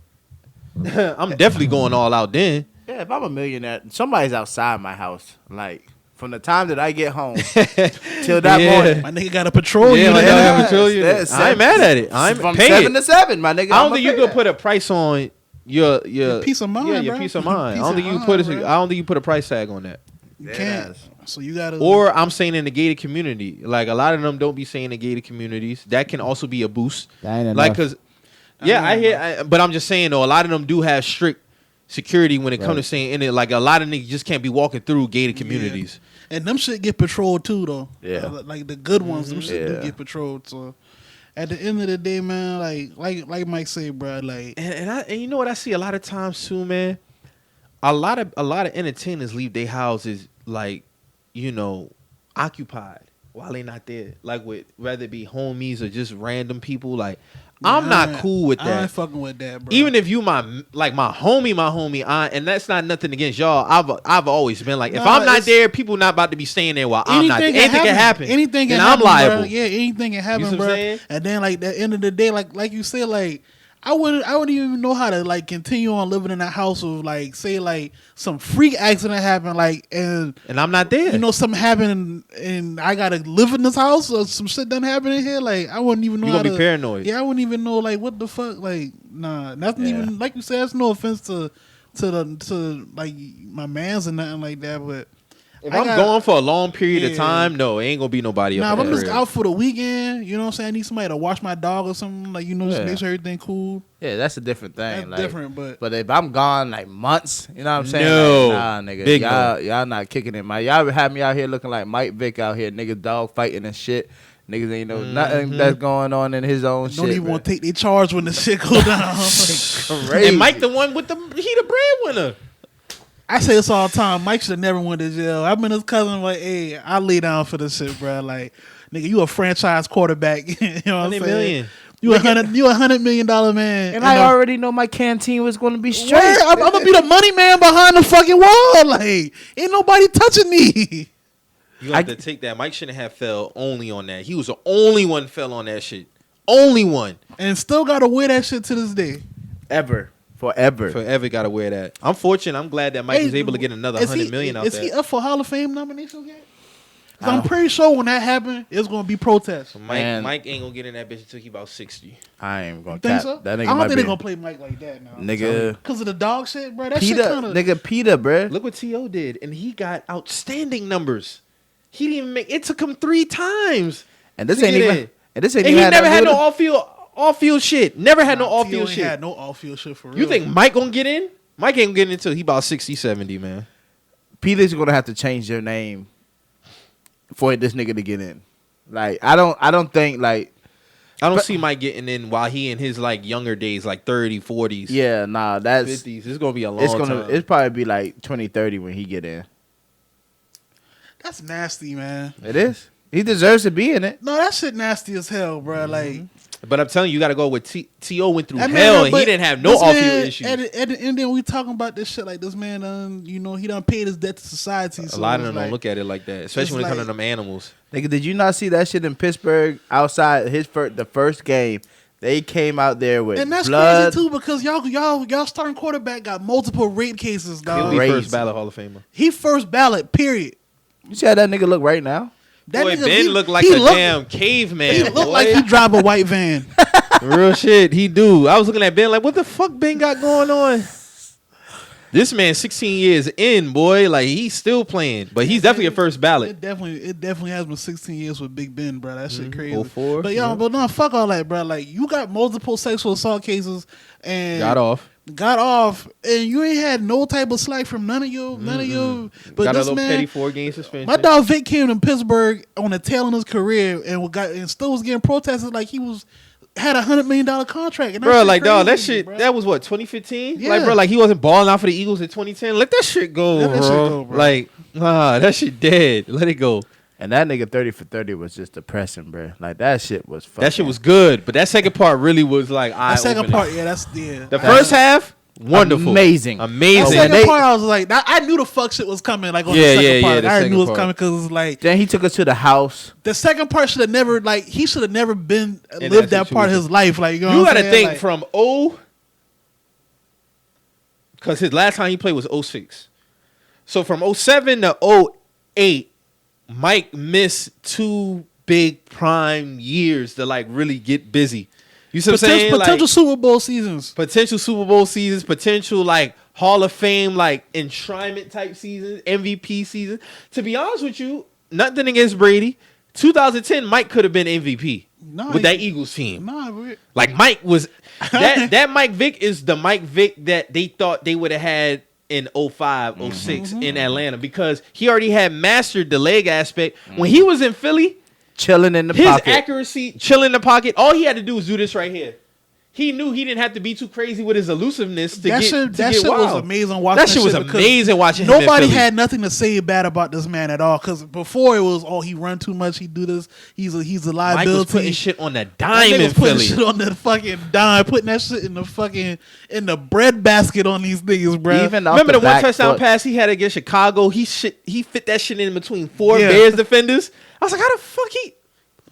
B: I'm definitely going all out then.
C: Yeah, if I'm a millionaire, somebody's outside my house. Like, from the time that I get home till that
B: Yeah.
C: morning.
A: My nigga got a patrol
B: Yeah,
A: unit.
B: my dog got
A: now.
B: a patrol unit.
C: That's
B: I ain't mad at it. I'm
C: from
B: pay
C: 7
B: it.
C: to 7, my nigga.
B: I don't
C: I'ma
B: think you
C: pay
B: could
C: that.
B: put a price on your
A: peace of mind,
B: Yeah, your
A: bro.
B: peace of mind.
A: Peace
B: I don't
A: of
B: think you
A: mind,
B: put
A: bro.
B: I don't think you put a price tag on that.
A: You
C: Dead
A: can't.
C: ass.
A: So you gotta.
B: Or I'm saying in the gated community, like a lot of them don't be saying the gated communities. That can also be a boost.
D: That ain't
B: Like,
D: enough.
B: cause yeah, I hear, but I'm just saying though, a lot of them do have strict security when it comes
D: Right.
B: to saying in it. Like a lot of niggas just can't be walking through gated communities.
A: And them shit get patrolled too, though.
C: Yeah.
A: Like the good ones, them shit
C: Yeah.
A: do get patrolled. So at the end of the day, man, like Mike said, bro, like
B: And you know what I see a lot of times too, man. A lot of entertainers leave their houses like, you know, occupied while they not there. Like with whether it be homies or just random people. Like I'm not cool with
A: I ain't
B: that.
A: fucking with that, bro.
B: Even if you my homie, and that's not nothing against y'all. I've always been like, if
A: Nah,
B: I'm not
A: it's-
B: there, people not about to be staying there while I'm not there.
A: Anything
B: Anything can happen.
A: Anything can
B: and
A: happen.
B: I'm liable.
A: Bro. Yeah, anything can happen,
B: see what I'm
A: bro.
B: saying?
A: And then like at the end of the day, like you said, like I wouldn't even know how to like continue on living in a house of like say like some freak accident happened like and
B: And I'm not there.
A: you know something happened and I gotta live in this house or some shit done happen in here. Like I wouldn't even know
B: You
A: how
B: gonna
A: to
B: be paranoid.
A: Yeah, I wouldn't even know like what the fuck. Like nah, nothing
C: Yeah.
A: even like you said. That's no offense to like my mans and nothing like that, but.
B: if
A: I
B: I'm
A: got-
B: going for a long period of
A: Yeah.
B: time, no, it ain't gonna be nobody
A: Nah,
B: up
A: if
B: in
A: I'm
B: that
A: just
B: crib.
A: out for the weekend, you know what I'm saying? I need somebody to watch my dog or something, like, you know, just
C: Yeah.
A: make sure everything cool.
C: Yeah, that's a different thing.
A: That's different, but
C: if I'm gone like months, you know what I'm saying?
B: No.
C: Like, nah, nigga.
B: Big
C: y'all not kicking it, man. Y'all have me out here looking like Mike Vick out here, niggas dog fighting and shit. Niggas ain't know nothing that's going on in his own shit.
A: don't even
C: man.
A: want to take their charge when the shit go down. Like,
C: Crazy.
B: And Mike the one with the breadwinner.
A: I say this all the time. Mike should have never went to jail. I've been his cousin, like, hey, I lay down for this shit, bro. Like, nigga, you a franchise quarterback. You know what I'm
B: 100
A: saying?
B: million.
A: You $100 million man.
C: And I already know my canteen was going to be straight.
A: Word, I'm gonna be the money man behind the fucking wall. Like, ain't nobody touching me.
B: You have to take that. Mike shouldn't have fell only on that. He was the only one fell on that shit. Only one.
A: And still gotta wear that shit to this day.
C: Forever.
B: Forever got to wear that. I'm fortunate. I'm glad that Mike
A: Hey,
B: was able to get another
A: is
B: $100
A: he-
B: million out
A: Is
B: there.
A: he up for Hall of Fame nomination yet? 'Cause I'm pretty sure when that happened, it's gonna be protests.
B: So
C: Man.
B: Mike ain't gonna get in that bitch until he about 60.
C: I ain't going
A: You
C: to
A: think
C: cap.
A: so?
C: That
A: I
C: nigga
A: don't
C: might
A: think
C: be.
A: they're gonna play Mike like that now.
C: Nigga.
A: Because of the dog shit, bro. That
C: Peter,
A: shit kind of.
C: nigga, Peter, bruh.
B: Look what T.O. did, and he got outstanding numbers. He didn't even make it. Took him 3 times.
C: And this
B: to
C: ain't
B: get
C: even.
B: in.
C: And this ain't
B: And
C: even.
B: he never had no
C: nothing
B: off-field shit. Never had no
A: T.O.
B: off-field
A: ain't
B: shit.
A: had no off-field shit for real.
B: You think Mike gonna get in? Mike ain't gonna get in until he about 60, 70, man.
C: to do. Peter's gonna have to change their name for this nigga to get in. Like I don't think like
B: I don't
C: But-
B: see Mike getting in while he in his like younger days, like 30s, 40s,
C: yeah, nah, that's
B: 50s. It's gonna be a long
C: it's gonna
B: time.
C: it's probably be like 2030 when he get in.
A: That's nasty, man.
C: It is. He deserves to be in it.
A: No, that shit nasty as hell, bro.
B: Mm-hmm.
A: Like,
B: But I'm telling you, you got to go with T.O. went through
A: that
B: hell,
A: man,
B: and
A: but
B: he didn't have no
A: this
B: off-field
A: man,
B: issues.
A: At the end, then we talking about this shit like this man done, you know, he done paid his debt to society.
B: A
A: So
B: lot of
A: it's
B: them
A: like,
B: don't look at it like that, especially when it comes to
A: like-
B: them animals.
C: Nigga, did you not see that shit in Pittsburgh outside the first game? They came out there with
A: And that's
C: blood.
A: crazy too because y'all starting quarterback got multiple rape cases,
B: He'll
A: dog.
B: be
C: Crazy.
B: first ballot Hall of Famer.
A: He first ballot, period.
C: You see how that nigga look right now?
A: That
B: Boy,
A: nigga,
B: Ben
A: he-
B: looked like
A: he
B: a
A: look-
B: damn caveman.
A: He looked
B: boy.
A: like he drive a white van.
B: Real shit, he do. I was looking at Ben like, what the fuck Ben got going on? This man 16 years in, boy. Like, he's still playing. But he's definitely a first ballot.
A: It definitely has been 16 years with Big Ben, bro. That shit crazy.
B: 04,
A: But
B: yeah.
A: but no, fuck all that, bro. Like you got multiple sexual assault cases and
B: Got off.
A: and you ain't had no type of slack from none of your. But
B: Got a
A: this
B: little
A: man,
B: petty 4-game suspension.
A: my dog Vic came to Pittsburgh on the tail of his career and still was getting protested like he had $100 million contract. And that
B: Bro,
A: shit
B: like, dog, that
A: crazy,
B: shit,
A: bro.
B: that was what, 2015?
A: Yeah.
B: Like, bro, like, he wasn't balling out for the Eagles in 2010. Let that shit go,
A: Let that
B: bro.
A: shit go, bro.
B: Like, nah, that shit dead. Let it go.
C: And that nigga 30 for 30 was just depressing, bro. Like that shit was fucking.
B: That shit was good. But that second part really was, like,
A: That second
B: eye-opening.
A: part, yeah, that's yeah.
B: The first half, wonderful.
C: Amazing.
A: That
B: Amazing.
A: second
C: they-
A: part, I was like, I knew the fuck shit was coming. Like on
B: Yeah,
A: the second
B: yeah,
A: part,
B: yeah, the
A: I already knew it was
B: second
A: coming
B: part.
A: because it's like
C: Then he took us to the house.
A: the second part should have never like he should have never been
B: In
A: lived
B: that
A: that part of
B: situation.
A: his life. Like you know
B: You
A: what
B: got
A: I'm
B: to
A: saying?
B: think
A: Like,
B: because his last time he played was 06. So from 07 to 8, Mike missed 2 big prime years to like really get busy. You see what I'm saying?
A: Potential
B: Like,
A: Super Bowl seasons.
B: potential Super Bowl seasons, potential like Hall of Fame, like enshrinement type seasons, MVP season. To be honest with you, nothing against Brady. 2010, Mike could have been MVP
A: Nah,
B: with that Eagles team.
A: Nah, bro.
B: Like Mike was that Mike Vick is the Mike Vick that they thought they would have had in 05, 6 in Atlanta because he already had mastered the leg aspect. When he was in Philly,
C: Chilling in the
B: his
C: pocket.
B: accuracy, chilling in the pocket, all he had to do was do this right here. He knew he didn't have to be too crazy with his elusiveness to
A: That
B: get
A: shit,
B: to
A: that
B: get
A: shit was
B: wild.
A: amazing watching.
B: That shit was
A: because
B: amazing watching him in
A: Nobody
B: Philly.
A: had nothing to say bad about this man at all. Because before it was, oh, he run too much. He do this. He's a
B: Mike
A: liability.
B: was putting shit on the
A: That
B: dime
A: nigga
B: in
A: was putting
B: Philly.
A: shit on the fucking dime, putting that shit in the bread basket on these niggas, bro.
C: Even off
B: Remember the one
C: back
B: touchdown
C: foot.
B: pass he had against Chicago? He fit that shit in between 4
A: Yeah.
B: Bears defenders. I was like, how the fuck he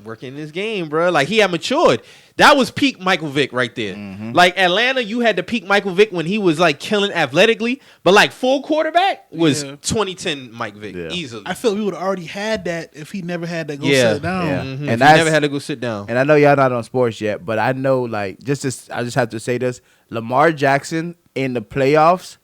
B: working this game, bro? Like he had matured. That was peak Michael Vick right there. Like Atlanta, you had the peak Michael Vick when he was like killing athletically, but like full quarterback was
A: Yeah.
B: 2010 Mike Vick
C: Yeah.
B: easily.
A: I feel we would have already had that if he never had to go
B: Yeah.
A: sit down.
C: Yeah.
B: Mhm.
C: And
B: He
C: that's-
B: never had to go sit down.
C: And I know y'all not on sports yet, but I know like I just have to say this: Lamar Jackson in the playoffs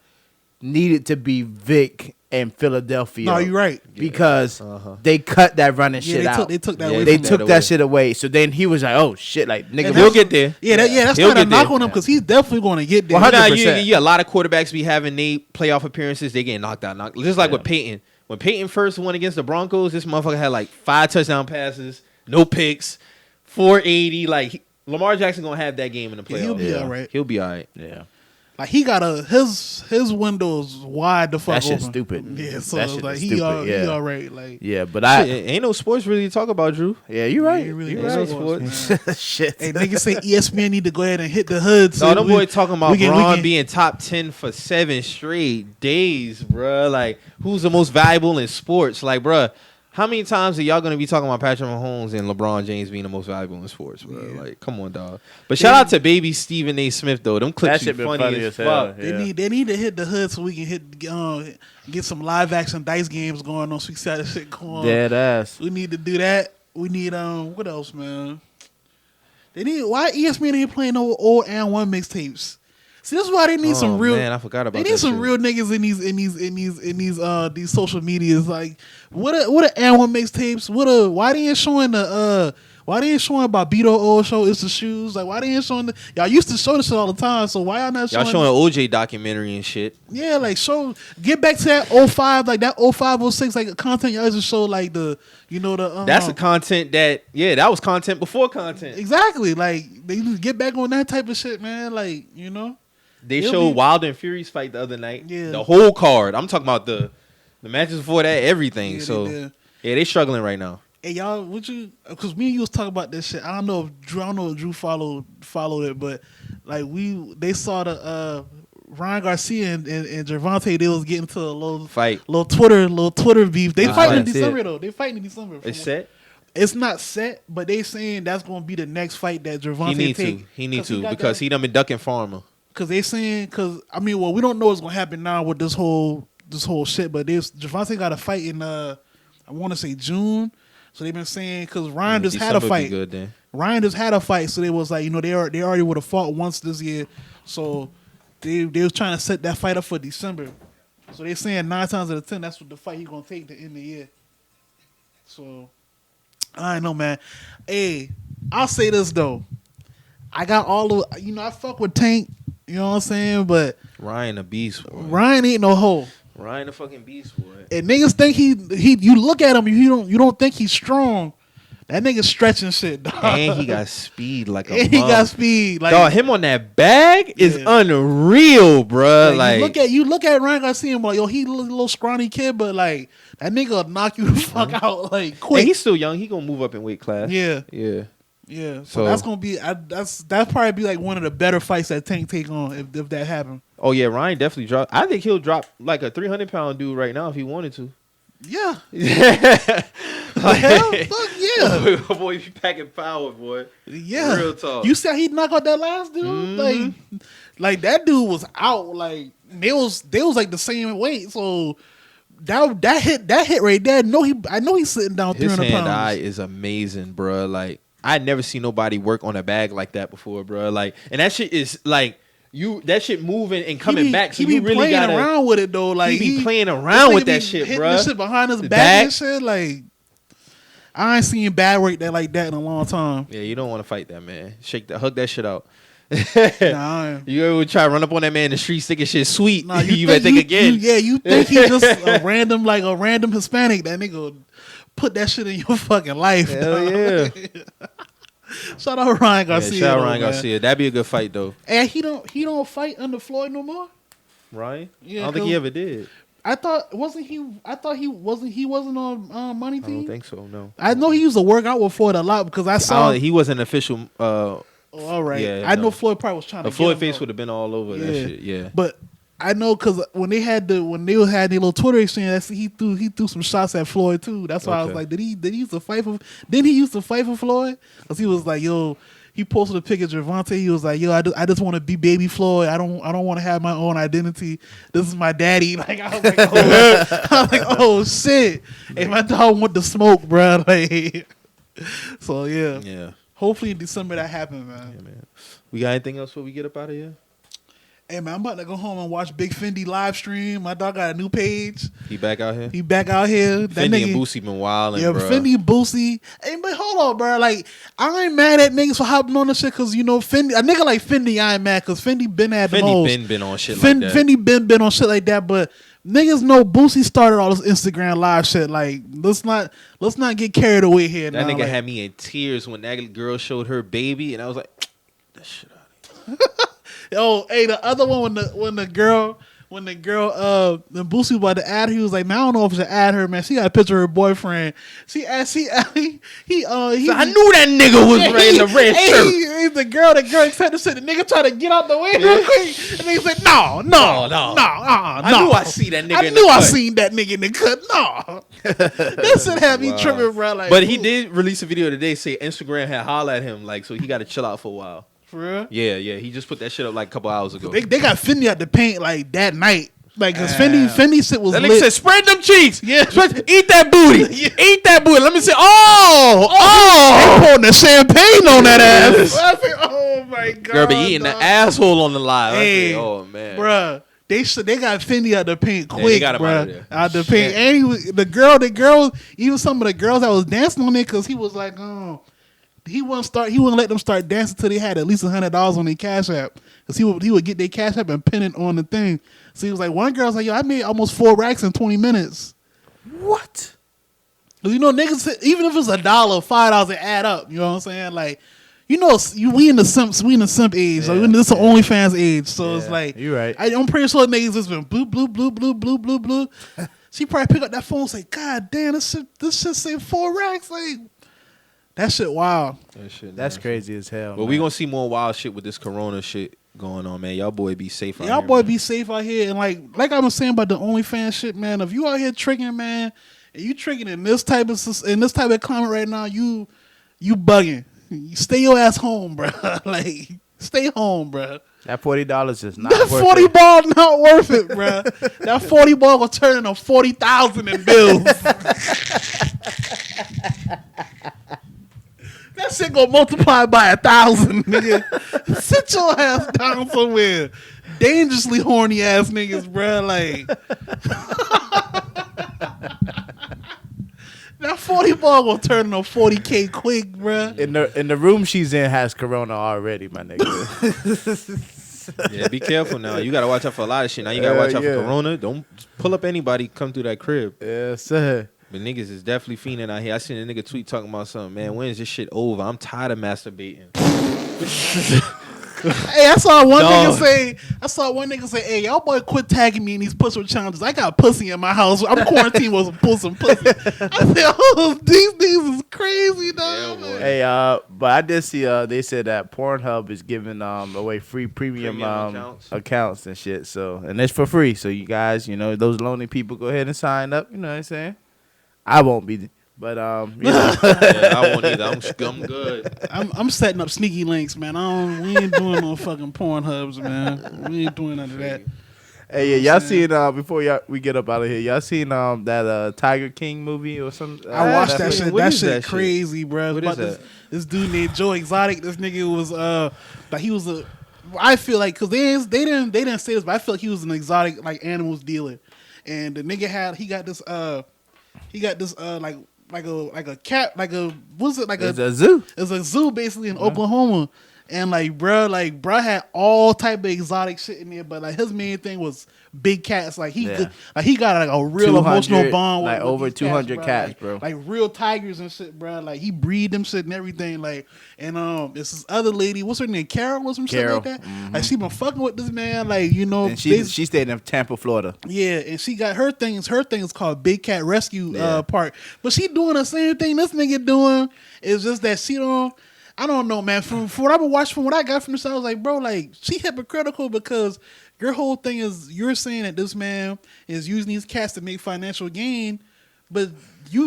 C: needed to be Vic in Philadelphia.
A: No, you're right.
C: Because
B: Uh-huh.
C: they cut that running
A: Yeah,
C: shit out.
A: they took that
B: Yeah,
A: away.
C: They
A: from
C: took
A: him.
C: that shit away. So then he was like, "Oh shit!" Like nigga,
A: And
B: He'll
A: that's-
B: get there.
A: Yeah, that's
B: He'll
A: not a
B: get
A: knock
B: there.
A: on him because he's definitely going to get there.
C: 100%.
B: A lot of quarterbacks be having they playoff appearances, they getting knocked out. Just like with Peyton. When Peyton first won against the Broncos, this motherfucker had like 5 touchdown passes, no picks, 480. Like Lamar Jackson gonna have that game in the playoffs.
A: He'll be all right.
B: He'll be all right.
C: yeah.
A: Like he got his windows wide the fuck
C: That shit's
A: open.
C: stupid.
A: Yeah, so
C: That
A: it's
C: shit
A: like
C: is
A: he
C: stupid,
A: all
C: yeah.
A: he all right. Like
C: Yeah, but
B: Shit, ain't no sports really to talk about, Drew.
C: yeah, you're right.
A: he really
C: You're
A: is
C: right.
A: sports, man.
C: Shit.
A: Hey, niggas say ESPN need to go ahead and hit the hood.
B: No, them
A: we-
B: boy talking about
A: we can- we
B: Braun
A: can-
B: being top 10 for 7 straight days, bruh. Like, who's the most valuable in sports? Like, bruh, how many times are y'all going to be talking about Patrick Mahomes and LeBron James being the most valuable in sports, bruh?
A: Yeah.
B: Like, come on, dog. But shout out to baby Stephen A. Smith, though. Them clips
C: That shit
B: be
C: been
B: funny as fuck.
C: Yeah.
A: They need to hit the hood so we can get some live action dice games going on. So we can see how this shit going.
C: Dead ass.
A: We need to do that. We need what else, man? They need why ESPN ain't playing no old and one mixtapes. See, this is why they need some real.
B: Man, I forgot about
A: They
B: that
A: need some
B: shit.
A: real niggas in these social medias. Like what a and one mixtapes. Why they ain't showing why they ain't showing about Beto old show? It's the shoes. Like why they ain't showing y'all used to show this shit all the time. So why y'all not
B: Y'all
A: showing?
B: showing OJ documentary and shit.
A: Yeah, like get back to that 05, like that 05, 06, like content y'all used to show, like the
B: That's the content that was content before content.
A: exactly like they need to get back on that type of shit, man. Like
B: They
A: It'll
B: showed
A: be-
B: Wilder and Fury's fight the other night.
A: Yeah.
B: The whole card. I'm talking about the matches before that, everything.
A: Yeah,
B: so
A: they did.
B: yeah, they struggling right now.
A: Hey y'all, because me and you was talking about this shit. I don't know if Drew followed it, but like they saw the Ryan Garcia and Gervonta, they was getting to a little
B: Fight.
A: little Twitter beef. They
B: Nah,
A: fighting in
B: that's
A: December
B: it.
A: though. They fighting in December.
B: It's set.
A: It's not set, but they saying that's gonna be the next fight that Gervonta
B: He need
A: take.
B: to. He need
A: 'Cause
B: to
A: got
B: because
A: that-
B: he done been ducking Farmer.
A: Cause they saying, we don't know what's gonna happen now with this whole shit, but Gervonta got a fight in I want to say June, so they've been saying because Ryan just had a
B: December be
A: fight.
B: Good then.
A: Ryan just had a fight, so they was like they already would have fought once this year, so they was trying to set that fight up for December. So they saying 9 times out of 10 that's what the fight he gonna take to end the year. So I don't know, man. Hey, I'll say this though, I got all of I fuck with Tank. You know what I'm saying? But
B: Ryan a beast, boy.
A: Ryan ain't no hoe.
B: Ryan a fucking beast, boy.
A: And niggas think he you look at him, you don't think he's strong. That nigga stretching shit, dog.
B: And he got speed like a
A: And he got
B: mother-
A: speed. Like
B: Dog, him on that bag is
A: Yeah.
B: unreal, bruh. Like,
A: you look at Ryan Garcia and like, yo, he a little scrawny kid, but like that nigga will knock you the fuck out like
B: and
A: quick.
B: he's still young. He gonna move up in weight class.
A: Yeah.
B: Yeah.
A: Yeah, so
B: So-
A: that's gonna be that's probably be like one of the better fights that Tank take on if that happened.
B: Oh yeah, Ryan definitely dropped. I think he'll drop like a 300-pound dude right now if he wanted to.
A: Yeah,
B: Yeah.
A: hell, fuck yeah,
B: Boy, you packing power, boy.
A: yeah.
B: Real talk.
A: You see how he knocked out that last dude? Like that dude was out. Like they was like the same weight. So that hit right there. I know he's sitting down
B: His
A: 300
B: hand eye
A: pounds.
B: is amazing, bro. Like I never seen nobody work on a bag like that before, bro. Like, and that shit is like that shit moving and coming back. So
A: he be
B: you really
A: playing
B: gotta
A: around with it though. Like
B: he be playing around with
A: this
B: that
A: nigga be
B: shit,
A: hitting
B: bro.
A: the shit behind his
B: The
A: back and shit. Like I ain't seen bad work that like that in a long time.
B: Yeah, you don't want to fight that man. Hug that shit out.
A: Nah,
B: You ever try to run up on that man in the street thinking shit sweet?
A: nah,
B: you better think again.
A: you think he just a random Hispanic? That nigga put that shit in your fucking life.
B: Hell
A: dog.
B: yeah.
A: Shout out Ryan Garcia.
B: Yeah, shout out
A: though,
B: Ryan
A: man.
B: Garcia. That'd be a good fight though.
A: And he don't fight under Floyd no more.
B: Ryan?
A: Yeah,
B: I don't think he ever did.
A: I thought he wasn't on Money
B: I
A: Team.
B: don't think so. No.
A: I know he used to work out with Floyd a lot because I saw.
B: He wasn't official.
A: Oh, all right,
B: yeah,
A: I
B: no.
A: know Floyd probably was trying to.
B: A Floyd
A: get him,
B: face
A: though.
B: would have been all over that shit. Yeah.
A: But I know because when they had their little Twitter exchange, he threw some shots at Floyd too. That's why I was
B: Okay.
A: like, did he used to fight for? Didn't he used to fight for Floyd? Because he was like, yo. He posted a picture of Gervonta. He was like, "Yo, I just want to be baby Floyd. I don't want to have my own identity. This is my daddy." Like I was like, "Oh shit!" Hey, my dog want the smoke, bro. Like, so yeah.
B: Yeah.
A: Hopefully in December that happens, man.
B: Yeah, man. We got anything else before we get up out of here?
A: Hey man, I'm about to go home and watch Big Fendi live stream. My dog got a new page.
B: He back out here?
A: He back out here. That
B: Fendi
A: nigga,
B: and Boosie been wilding,
A: yeah,
B: bro.
A: Fendi, Boosie. Hey, but hold on, bro. Like, I ain't mad at niggas for hopping on this shit because, you know, Fendi, a nigga like Fendi, I ain't mad because Fendi been had the
B: Fendi
A: most.
B: been on shit
A: Fendi,
B: like that.
A: Fendi been on shit like that, but niggas know Boosie started all this Instagram live shit. Like, let's not get carried away here.
B: That
A: now.
B: nigga
A: Like,
B: had me in tears when that girl showed her baby, and I was like, that shit out of here.
A: oh, hey, the other one when the girl when Boosie was about to add her, he was like, man, I don't know if I should add her, man. She got a picture of her boyfriend. He
B: So I knew that nigga was
A: Yeah,
B: wearing the red shirt.
A: The girl accepted shit. The nigga tried to get out the way real quick. And they said, no.
B: I knew I see that nigga
A: I
B: in the
A: knew I
B: cut.
A: seen that nigga in the cut. No. That shit had me
B: Wow.
A: tripping, bro. Like,
B: But he
A: ooh,
B: did release a video today say Instagram had hollered at him, like, so he got to chill out for a while.
A: For real?
B: Yeah. He just put that shit up like a couple hours ago.
A: They got Fendi at the paint like that night. Like, cause Fendi shit was
B: That nigga
A: lit.
B: said, spread them cheeks.
A: Yeah.
B: Eat that booty.
A: Yeah.
B: Eat that booty. Let me say,
A: They pouring the champagne on that ass. I said, oh my god.
B: Girl be eating the
A: dog.
B: asshole on the live.
A: Hey,
B: I said, oh, man.
A: Bruh. They got Fendi out the paint quick,
B: they got him
A: bruh.
B: out of there.
A: Out the paint, and he was, the girl, even some of the girls that was dancing on it, because he was like, oh, he wouldn't let them start dancing till they had at least $100 on their Cash App, because he would get their Cash App and pin it on the thing. So he was like, one girl's like, yo, I made almost 4 racks in 20 minutes.
B: What?
A: 'Cause, you know, niggas, even if it's $1, $5, it add up. You know what I'm saying? Like, you know, we in the simp age. So this is the OnlyFans age. So it's like,
C: you're right.
A: I'm pretty sure niggas just been blue, blue, blue, blue, blue, blue, blue. She probably pick up that phone and say, God damn, this shit say 4 racks. Like, that shit wild.
C: That's crazy as hell.
B: But we gonna see more wild shit with this corona shit going on, man. Y'all boy be safe out
A: Y'all
B: here,
A: boy
B: man.
A: be safe out here. And like I was saying about the OnlyFans shit, man, if you out here tricking, man, and you tricking in this type of climate right now, you bugging. You stay your ass home, bro. Like, stay home, bro.
C: That $40 is not
A: That
C: worth
A: 40
C: it.
A: ball not worth it, bro. That 40 ball will turn into 40,000 in bills. That shit gonna multiply by 1,000, nigga. Sit your ass down somewhere. Dangerously horny ass niggas, bro. Like that 40 ball will turn into 40K quick, bro.
C: In the room she's in has corona already, my nigga.
B: Yeah, be careful now. You gotta watch out for a lot of shit. Now you gotta watch out
C: yeah.
B: for corona. Don't pull up anybody come through that crib.
C: Yes, sir.
B: But niggas is definitely fiending out here. I seen a nigga tweet talking about something. Man, when is this shit over? I'm tired of masturbating.
A: Hey, I saw one
B: Dog.
A: nigga say, hey, y'all boy quit tagging me in these pussy challenges. I got pussy in my house. I'm quarantined with some pussy. I said, oh, these is crazy, dog.
B: Yeah, boy.
C: Hey, but I did see they said that Pornhub is giving away free premium accounts and shit. So, and it's for free. So you guys, you know, those lonely people, go ahead and sign up. You know what I'm saying? I won't be, but you know.
B: Yeah, I won't either. I'm good.
A: I'm setting up sneaky links, man. We ain't doing no fucking Pornhubs, man. We ain't doing none of that.
C: Hey, yeah, y'all seen before we get up out of here? Y'all seen that Tiger King movie or something?
A: I watched that
B: Netflix.
A: shit.
B: What
A: That
B: is
A: shit
B: that shit?
A: crazy, bro.
B: What
A: About
B: is
A: this,
B: that?
A: this dude named Joe Exotic. This nigga was like he was a. I feel like because they didn't say this, but I feel like he was an exotic like animals dealer, and the nigga he got this like a cat like a what's it like
C: It's a zoo.
A: It's a zoo basically in Oklahoma. And like bro had all type of exotic shit in there, but like his main thing was big cats. Like he
C: Yeah.
A: he got like a real
C: 200,
A: emotional bond with
C: like,
A: with
C: over
A: these
C: 200 cats,
A: like,
C: bro.
A: Like real tigers and shit, bro. Like he breed them shit and everything. Like and it's this other lady, what's her name, Carol or some shit like
C: Carol.
A: that. Like she been fucking with this man, like you know.
C: And she stayed in Tampa, Florida.
A: Yeah, and she got her things. Her thing is called Big Cat Rescue
C: Yeah.
A: part. But she doing the same thing this nigga doing. It's just that she don't. I don't know, man. From what I've been watching, from what I got from this, I was like, bro, like she hypocritical because your whole thing is you're saying that this man is using these cats to make financial gain, but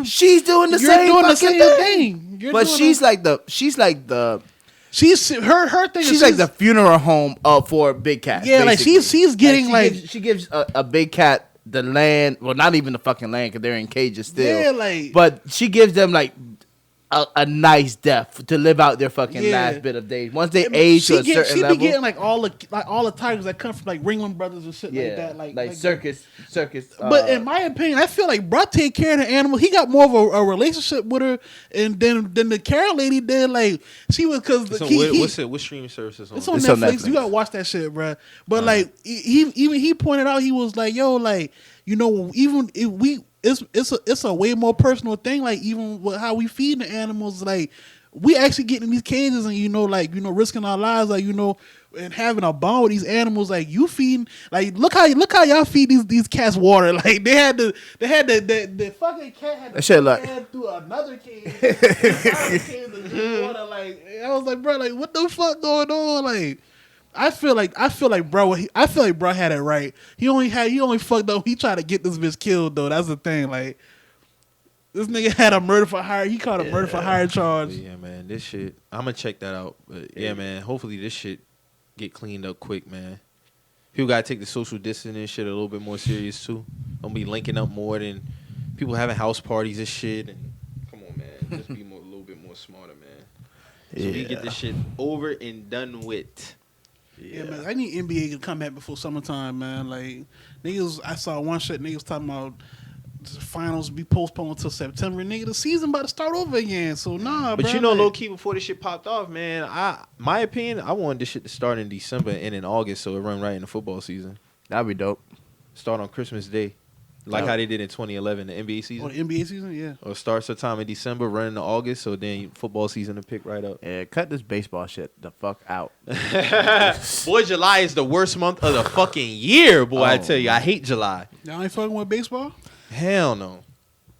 C: She's doing the
A: you're
C: same
A: doing the
C: fucking
A: same
C: thing.
A: thing. You're
C: But
A: doing
C: she's
A: the-
C: like her thing.
A: She's
C: She's like the funeral home for big cats.
A: Yeah, like,
C: basically.
A: she's getting,
C: she gives a big cat the land. Well, not even the fucking land because they're in cages still.
A: Yeah, like-
C: but she gives them like a nice death to live out their fucking
A: Yeah.
C: last bit of days. Once they age to a certain
A: she
C: level.
A: be getting like all the tigers that come from like Ringling Brothers and shit like that, like
C: circus.
A: But in my opinion, I feel like bro take care of the animal. He got more of a relationship with her, and than the Carol lady did. Like she was because
B: So what streaming services on?
A: it's on
C: It's
A: Netflix.
C: on Netflix.
A: You gotta watch that shit, bro. But like he pointed out, he was like, yo, like you know, even if it's a way more personal thing. Like even with how we feed the animals, like we actually get in these cages and risking our lives, like and having a bond with these animals. Like you feeding, like look how y'all feed these cats water. Like they had the fucking cat had
C: That
A: to
C: shit like-
A: head through another cage, another cage to drink water. Like I was like, bro, like what the fuck going on? Like. I feel like bro had it right. He only fucked up. He tried to get this bitch killed though. That's the thing. Like this nigga had a murder for hire. He caught a murder for hire charge.
B: Yeah, man, this shit. I'm gonna check that out. But yeah, man, hopefully this shit get cleaned up quick, man. People gotta take the social distancing shit a little bit more serious too. Don't be linking up more than people having house parties and shit. And come on, man, just be a little bit more smarter, man. So we get this shit over and done with.
A: Yeah, man. I need NBA to come back before summertime, man. Like niggas, I saw one shit. Niggas talking about the finals be postponed until September. Nigga, the season about to start over again. So nah,
B: But
A: bro,
B: you know,
A: like,
B: low key before this shit popped off, man. My opinion, I wanted this shit to start in December and in August, so it run right in the football season.
C: That'd be dope.
B: Start on Christmas Day, like how they did in 2011, the NBA season.
A: the NBA season, yeah.
B: Or start sometime in December, run into August, so then football season to pick right up.
C: Yeah, cut this baseball shit the fuck out.
B: Boy, July is the worst month of the fucking year, boy. I tell you, I hate July.
A: Y'all ain't fucking with baseball?
B: Hell no.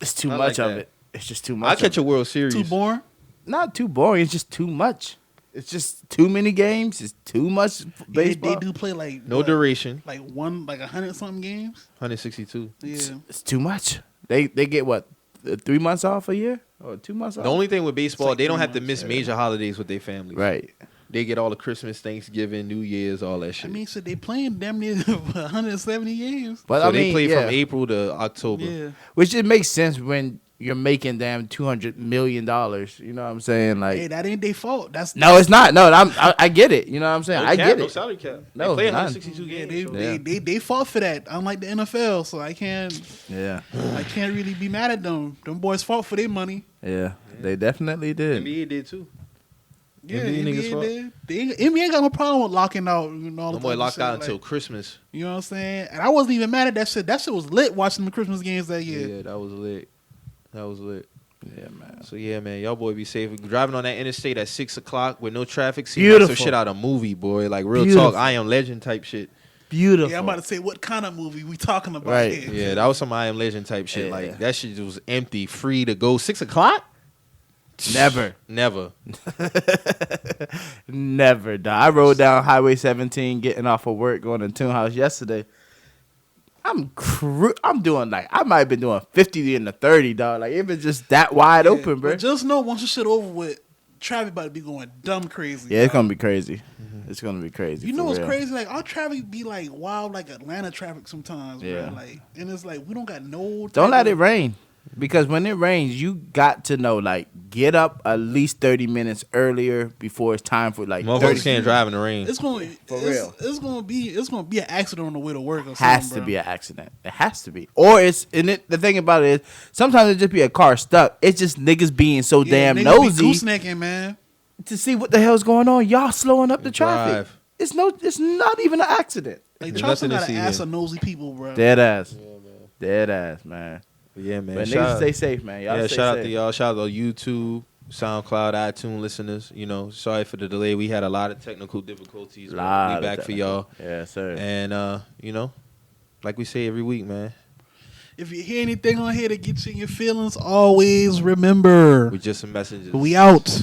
C: It's too
B: I
C: much
B: like
C: of
B: that.
C: it. It's just too much.
B: I'll catch
C: of
B: a World Series.
A: Too boring.
C: it. Not too boring. It's just too much. It's just too many games. It's too much baseball.
A: They do play like
B: No
A: what,
B: duration.
A: like 100 something games.
B: 162.
A: Yeah.
C: It's too much. They get what 3 months off a year or 2 months off.
B: The only thing with baseball,
A: like
B: they don't
A: 3
B: have to
A: months,
B: miss
A: yeah.
B: major holidays with their families.
C: right.
B: They get all the Christmas, Thanksgiving, New Year's, all that shit.
A: I mean, so they playing damn near 170 games.
C: But
B: so
C: I
B: they
C: mean,
B: play
C: yeah.
B: from April to October.
A: Yeah.
C: Which it makes sense when you're making damn $200 million. You know what I'm saying? Like,
A: Hey, that ain't their fault. That's
C: no, it's not. No, I get it. You know what I'm saying?
B: No
C: I
B: cap,
C: get
B: no
C: it.
B: salary cap.
C: No,
B: they play
C: none.
B: 162
A: yeah,
B: games. so-
A: they fought for that. Unlike the NFL, so I can't
C: Yeah,
A: really be mad at them. Them boys fought for their money.
C: yeah, they definitely did.
B: NBA did too.
A: Yeah,
B: NBA niggas fought.
A: did. NBA ain't got no problem with locking out. All
B: No
A: the
B: boy
A: type of
B: locked
A: shit,
B: out
A: like,
B: until Christmas.
A: you know what I'm saying. And I wasn't even mad at that shit. That shit was lit watching the Christmas games that year.
B: Yeah, that was lit. That was lit.
C: Yeah, man.
B: So yeah, man, y'all boy be safe. Driving on that interstate at 6 o'clock with no traffic. Seems
C: Beautiful.
B: like some shit out of movie, boy. Like real
C: Beautiful.
B: talk, I Am Legend type shit.
C: Beautiful.
A: Yeah, I'm about to say what kind of movie we talking about
C: Right.
A: here.
B: Yeah, that was some I Am Legend type shit.
C: Yeah.
B: Like that shit was empty, free to go. 6 o'clock?
C: Never,
B: Never.
C: never. Dog. I rode down Highway 17, getting off of work, going to Toon House yesterday. I'm doing like I might have been doing 50 in the 30, dog. Like it was just that wide open, bro.
A: But just know once the shit over with, traffic about to be going dumb crazy.
C: Yeah, it's gonna be crazy. It's gonna be crazy.
A: You know
C: for
A: what's
C: real.
A: crazy? Like our traffic be like wild, like Atlanta traffic sometimes.
C: Yeah.
A: Bro. Like, and it's like we don't got no.
C: Don't let
A: type
C: it
A: of-
C: rain. Because when it rains, you got to know, like, get up at least 30 minutes earlier before it's time for, like, 30
B: Motherfuckers can't drive in the rain.
A: It's going
C: For
A: it's,
C: real.
A: It's gonna be an accident on the way to work. Or
C: Has
A: something,
C: to
A: bro.
C: be an accident. It has to be. Or it's, and it, the thing about it is, sometimes it just be a car stuck. It's just niggas being so
A: Yeah,
C: damn
A: niggas
C: nosy
A: be goosenecking, man.
C: to see what the hell's going on. Y'all slowing up the traffic.
B: Drive.
C: It's not even an accident.
A: Like
B: There's
A: Charleston
B: nothing to
A: got to
B: see
A: ask
B: here.
A: a nosy people, bro.
C: Dead ass. Dead ass, man.
B: But yeah, man.
C: But
B: shout
C: niggas
B: out-
C: stay safe, man. Y'all
B: yeah,
C: stay
B: shout out
C: safe.
B: to y'all. Shout out to YouTube, SoundCloud, iTunes listeners. You know, sorry for the delay. We had a lot of technical difficulties. But
C: Lot
B: we
C: of
B: back for
C: technical.
B: y'all.
C: Yes, sir.
B: And you know, like we say every week, man.
A: If you hear anything on here that gets you in your feelings, always remember
B: We just some messages.
A: we out.